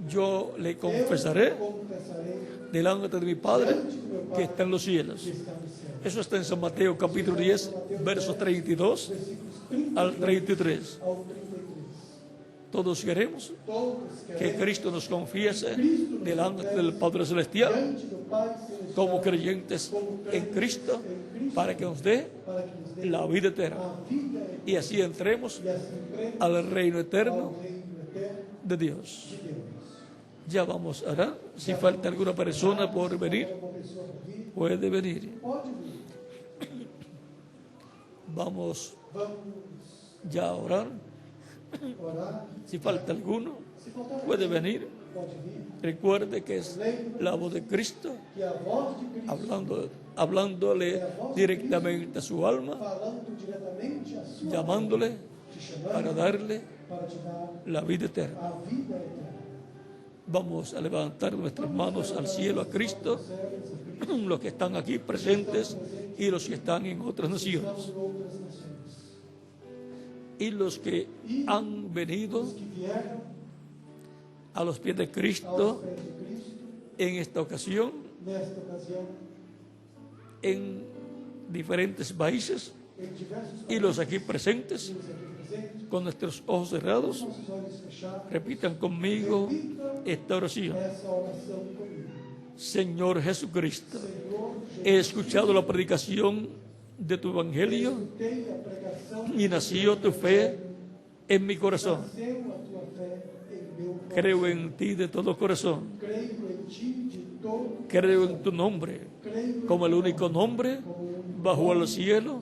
yo le eu confesaré confessarei delante de mi Padre que está en los cielos. que está nos céus. Eso está en San Mateo capítulo 10, versos 32 Versículos 30 al 33. ao 33. Todos queremos Todos que queremos Cristo nos confiese delante del Padre Celestial diante do Pai Celestial como creyentes en Cristo para que nos dé para que nos dê la vida eterna. a vida eterna Y así entremos e assim entremos al reino ao eterno reino eterno de Dios. de Deus. Ya vamos a orar. Si falta alguna persona por venir, Uma pessoa por vir, puede venir. pode vir. Vamos Vamos ya a orar. orar. Si falta alguno, Se faltar puede venir. pode vir. Recuerde que es la voz de Cristo Que a voz de Cristo hablándole directamente a su alma, falando diretamente a sua llamándole alma, te chamando para darle para te dar la vida eterna. a vida eterna. Vamos a levantar nuestras manos al cielo a Cristo, los que están aquí presentes y los que están en otras naciones. Estamos em outras nações. Y los que han venido Os que vieram a los pies de aos Cristo pés de Cristo, en esta ocasión nesta ocasião, en diferentes países em diversos y los aquí presentes países aqui presentes, con nuestros ojos cerrados, com os olhos fechados, repitan conmigo esta oración. essa oração comigo. Señor Jesucristo, Senhor, he escuchado la predicación de tu evangelio escutei a pregação y nació tu fe en mi corazón. nasceu a tua fé em meu coração. Creo en ti de todo corazón. Creio em ti de todo, Creo en tu nombre creio como el único nombre bajo el cielo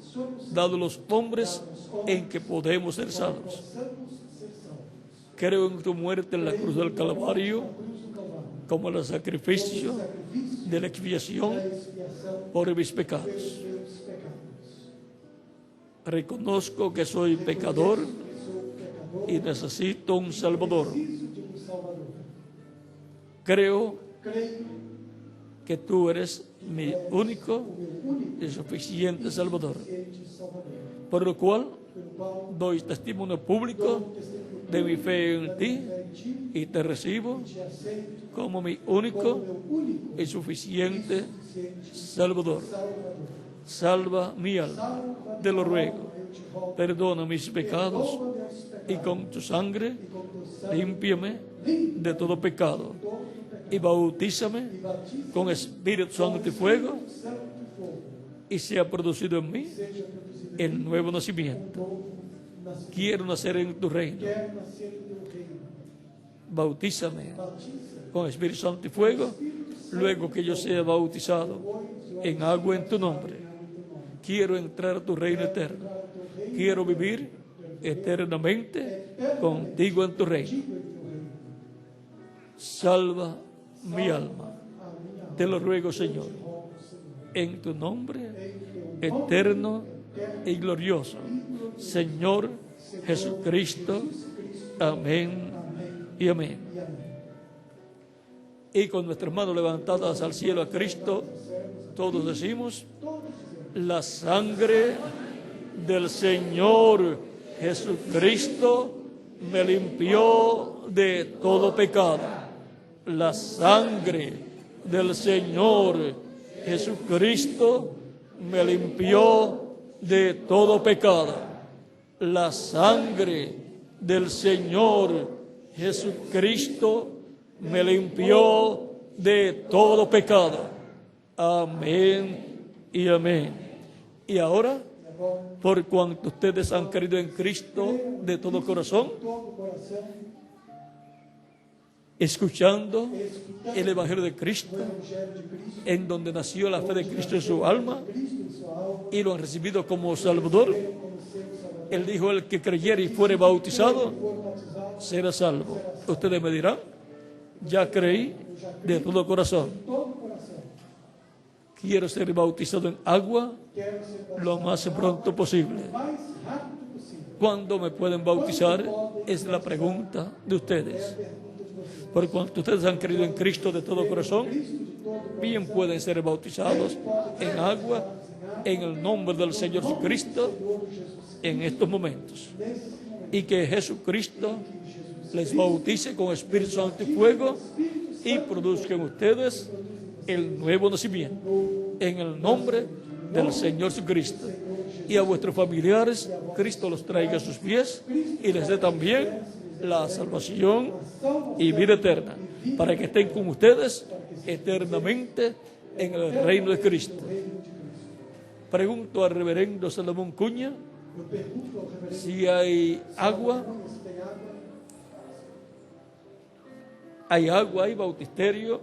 dado a los hombres en que podemos ser salvos. possamos ser salvos. Creo en tu muerte en la cruz del Calvario Cruz do Calvário, como el sacrificio sacrifício de la expiación da expiação por mis pelos pecados. meus pecados. Reconozco que soy pecador Que sou pecador, y necesito un Salvador. preciso de um Salvador. Creo Creio que tú eres mi único o meu único y suficiente Salvador, e Salvador, por lo cual pelo qual doy testimonio público testemunho de mi fe en ti fé em ti, y te recibo te aceito como mi como único meu único y suficiente suficiente Salvador. Salvador. Salva mi alma, Salva te lo minha ruego. alma, eu te rogo. Perdona mis pecados Perdoa meus pecados, y con tu sangre e com teu sangue límpiame limpa de todo pecado todo pecado, y bautízame e batiza con Espíritu Santo y fuego Santo e fogo, y sea producido en mí seja produzido el nuevo nacimiento. novo nascimento. Quiero nacer en tu reino. Quero nascer em teu reino. Bautízame Batiza, con Espíritu Santo y fuego, luego que yo sea bautizado en agua en tu nombre. Quiero entrar a tu reino eterno. Quiero vivir eternamente contigo en tu reino. digo em teu reino. Salva mi alma. A minha alma, Te lo ruego, Señor, rogo, Senhor, en tu nombre em teu nome eterno y glorioso. Señor Jesucristo. Amén y amén. e amém. Y con nuestras manos levantadas al cielo a Cristo, todos decimos, la sangre del Señor Jesucristo me limpió de todo pecado. La sangre del Señor Jesucristo me limpió de todo pecado. La sangre del Señor Jesucristo me limpió de todo pecado. Amén y amén. Y ahora, por cuanto ustedes han creído en Cristo de todo corazón, Todo coração, escuchando escutando el Evangelio de o Cristo, Evangelho de Cristo, en donde nació la fe de Cristo en su alma, Cristo em sua alma, y lo han recibido como Salvador, como seu Salvador, Él dijo, el que creyere y fuere bautizado, for batizado, será salvo. Ustedes me dirán, ya creí de todo corazón. todo coração, Quiero ser bautizado en agua quero ser batizado lo más pronto posible. o mais rápido possível. ¿Cuándo me pueden bautizar? Es la pregunta de É a ustedes. pergunta de vocês. Por cuanto ustedes han creído en Cristo de todo corazón, Cristo de bien pueden ser bautizados en agua en el nombre del Señor Jesucristo en estos momentos. Y que Jesucristo les bautice con Espíritu Santo y fuego y produzcan ustedes el nuevo nacimiento en el nombre del Señor Jesucristo. Y a vuestros familiares, Cristo los traiga a sus pies y les dé también la salvación y vida eterna, para que estén con ustedes eternamente en el reino de Cristo. Pregunto al reverendo Salomón Cuña si hay agua. Hay agua, hay bautisterio,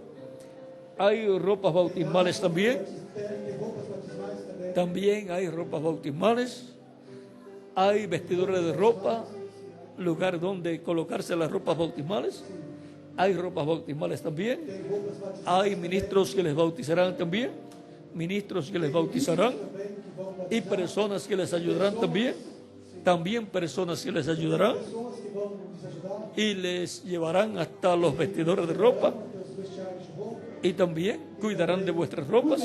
hay ropas bautismales también. También hay ropas bautismales, hay vestidores de ropa, lugar donde colocarse las ropas bautismales. Hay ropas bautismales también. Hay ministros que les bautizarán también, ministros que les bautizarán y personas que les ayudarán también. También personas que les ayudarán y les llevarán hasta los vestidores de ropa y también cuidarán de vuestras ropas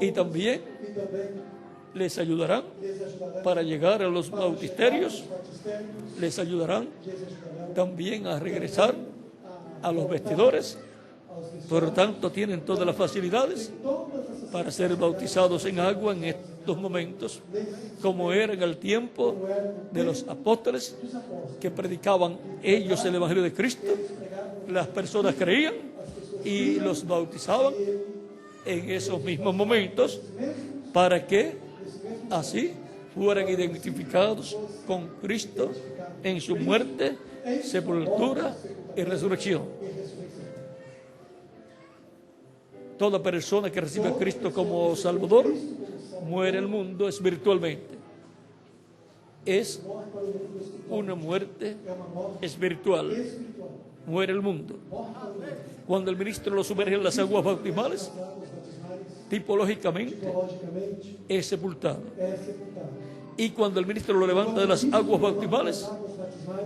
y también les ayudarán para llegar a los bautisterios, les ayudarán también a regresar a los vestidores. Por lo tanto, tienen todas las facilidades para ser bautizados en agua en estos momentos, como era en el tiempo de los apóstoles que predicaban ellos el Evangelio de Cristo. Las personas creían y los bautizaban en esos mismos momentos para que así fueran identificados con Cristo en su muerte, sepultura y resurrección. Toda persona que recibe a Cristo como Salvador muere el mundo espiritualmente. Es una muerte espiritual. Muere el mundo. Cuando el ministro lo sumerge en las aguas bautismales, tipológicamente es sepultado. Y cuando el ministro lo levanta de las aguas bautismales,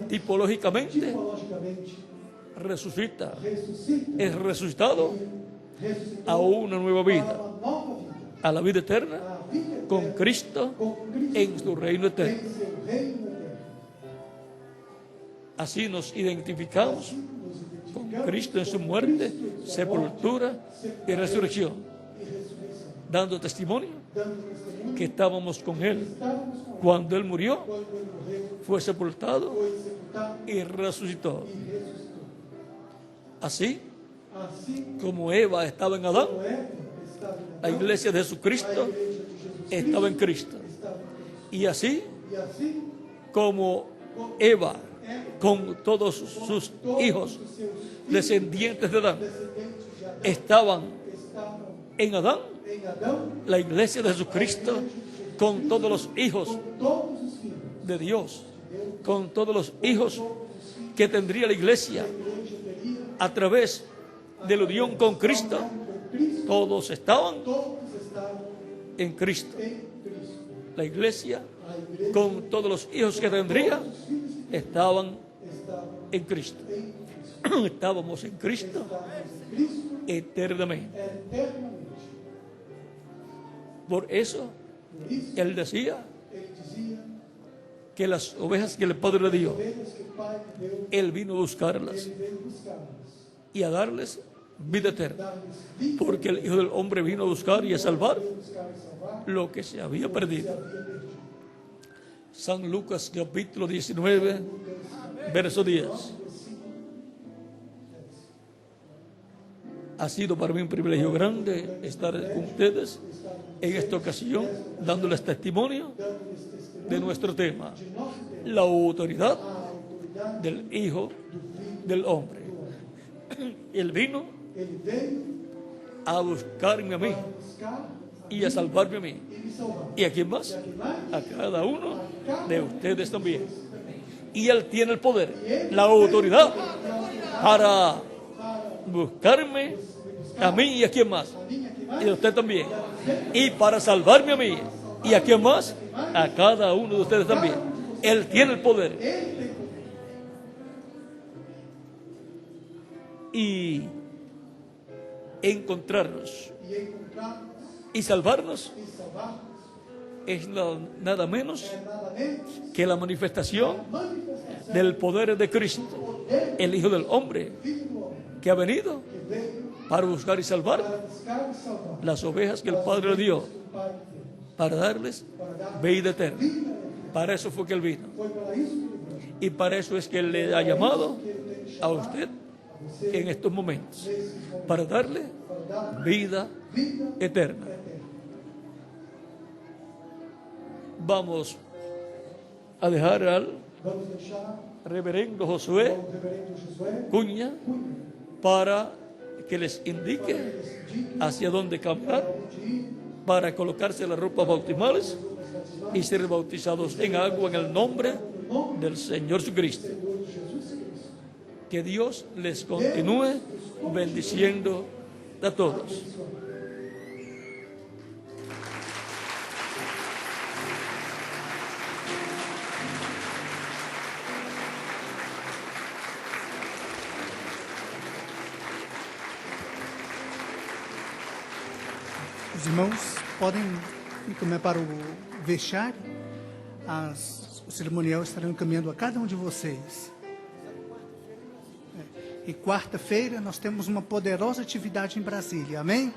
tipológicamente resucita. Es resucitado a una nueva vida, a la vida eterna con Cristo en su reino eterno. Así nos identificamos con Cristo en su muerte, sepultura y resurrección, dando testimonio que estábamos con Él cuando Él murió, fue sepultado y resucitó. Así como Eva estaba en Adán, la iglesia de Jesucristo estaba en Cristo. Y así como Eva, con todos sus hijos, descendientes de Adán, estaban en Adán, la iglesia de Jesucristo, con todos los hijos de Dios, con todos los hijos que tendría la iglesia a través de la unión con Cristo, todos estaban en Cristo. La iglesia, con todos los hijos que tendría, estaban en Cristo. Estábamos en Cristo eternamente. Por eso, Él decía que las ovejas que el Padre le dio, Él vino a buscarlas y a darles vida eterna, porque el Hijo del Hombre vino a buscar y a salvar lo que se había perdido. San Lucas capítulo 19, verso 10. Ha sido para mí un privilegio grande estar con ustedes en esta ocasión, dándoles testimonio de nuestro tema, la autoridad del Hijo del Hombre. Él vino a buscarme a mí y a salvarme a mí. ¿Y a quién más? A cada uno de ustedes también. Y Él tiene el poder, la autoridad para buscarme a mí y a quién más. Y a usted también. Y para salvarme a mí y a quién más. A cada uno de ustedes también. Él tiene el poder. Y encontrarnos e encontrarnos y salvarnos e salvarnos es nada menos é nada menos que la manifestación manifestação del poder de Cristo, el Hijo del Hombre, do Filho do Homem, que ha venido que veio para buscar y salvar para buscar e salvar las ovejas que el as Padre le dio, ovelhas que o Pai deu, para darles para dar vida eterna. vida eterna. Para eso fue que Él vino. Foi para isso que ele veio. Y para eso es que Él le ha llamado Que ele tem a chamado usted a você en estos momentos, nesses momentos, para darle para dar vida vida eterna. eterna. Vamos a dejar al Vamos deixar reverendo Josué o reverendo Josué Cunha Cunha para que les indique decidir hacia dónde caminar onde ir, para colocarse las ropas bautismales y ser bautizados en agua en el nombre del Señor Jesucristo. Senhor Jesus Cristo. Que Dios les continúe bendiciendo a todos. Os irmãos podem caminhar para o vestiário. O cerimonial estará encaminhando a cada um de vocês. E quarta-feira nós temos uma poderosa atividade em Brasília, amém?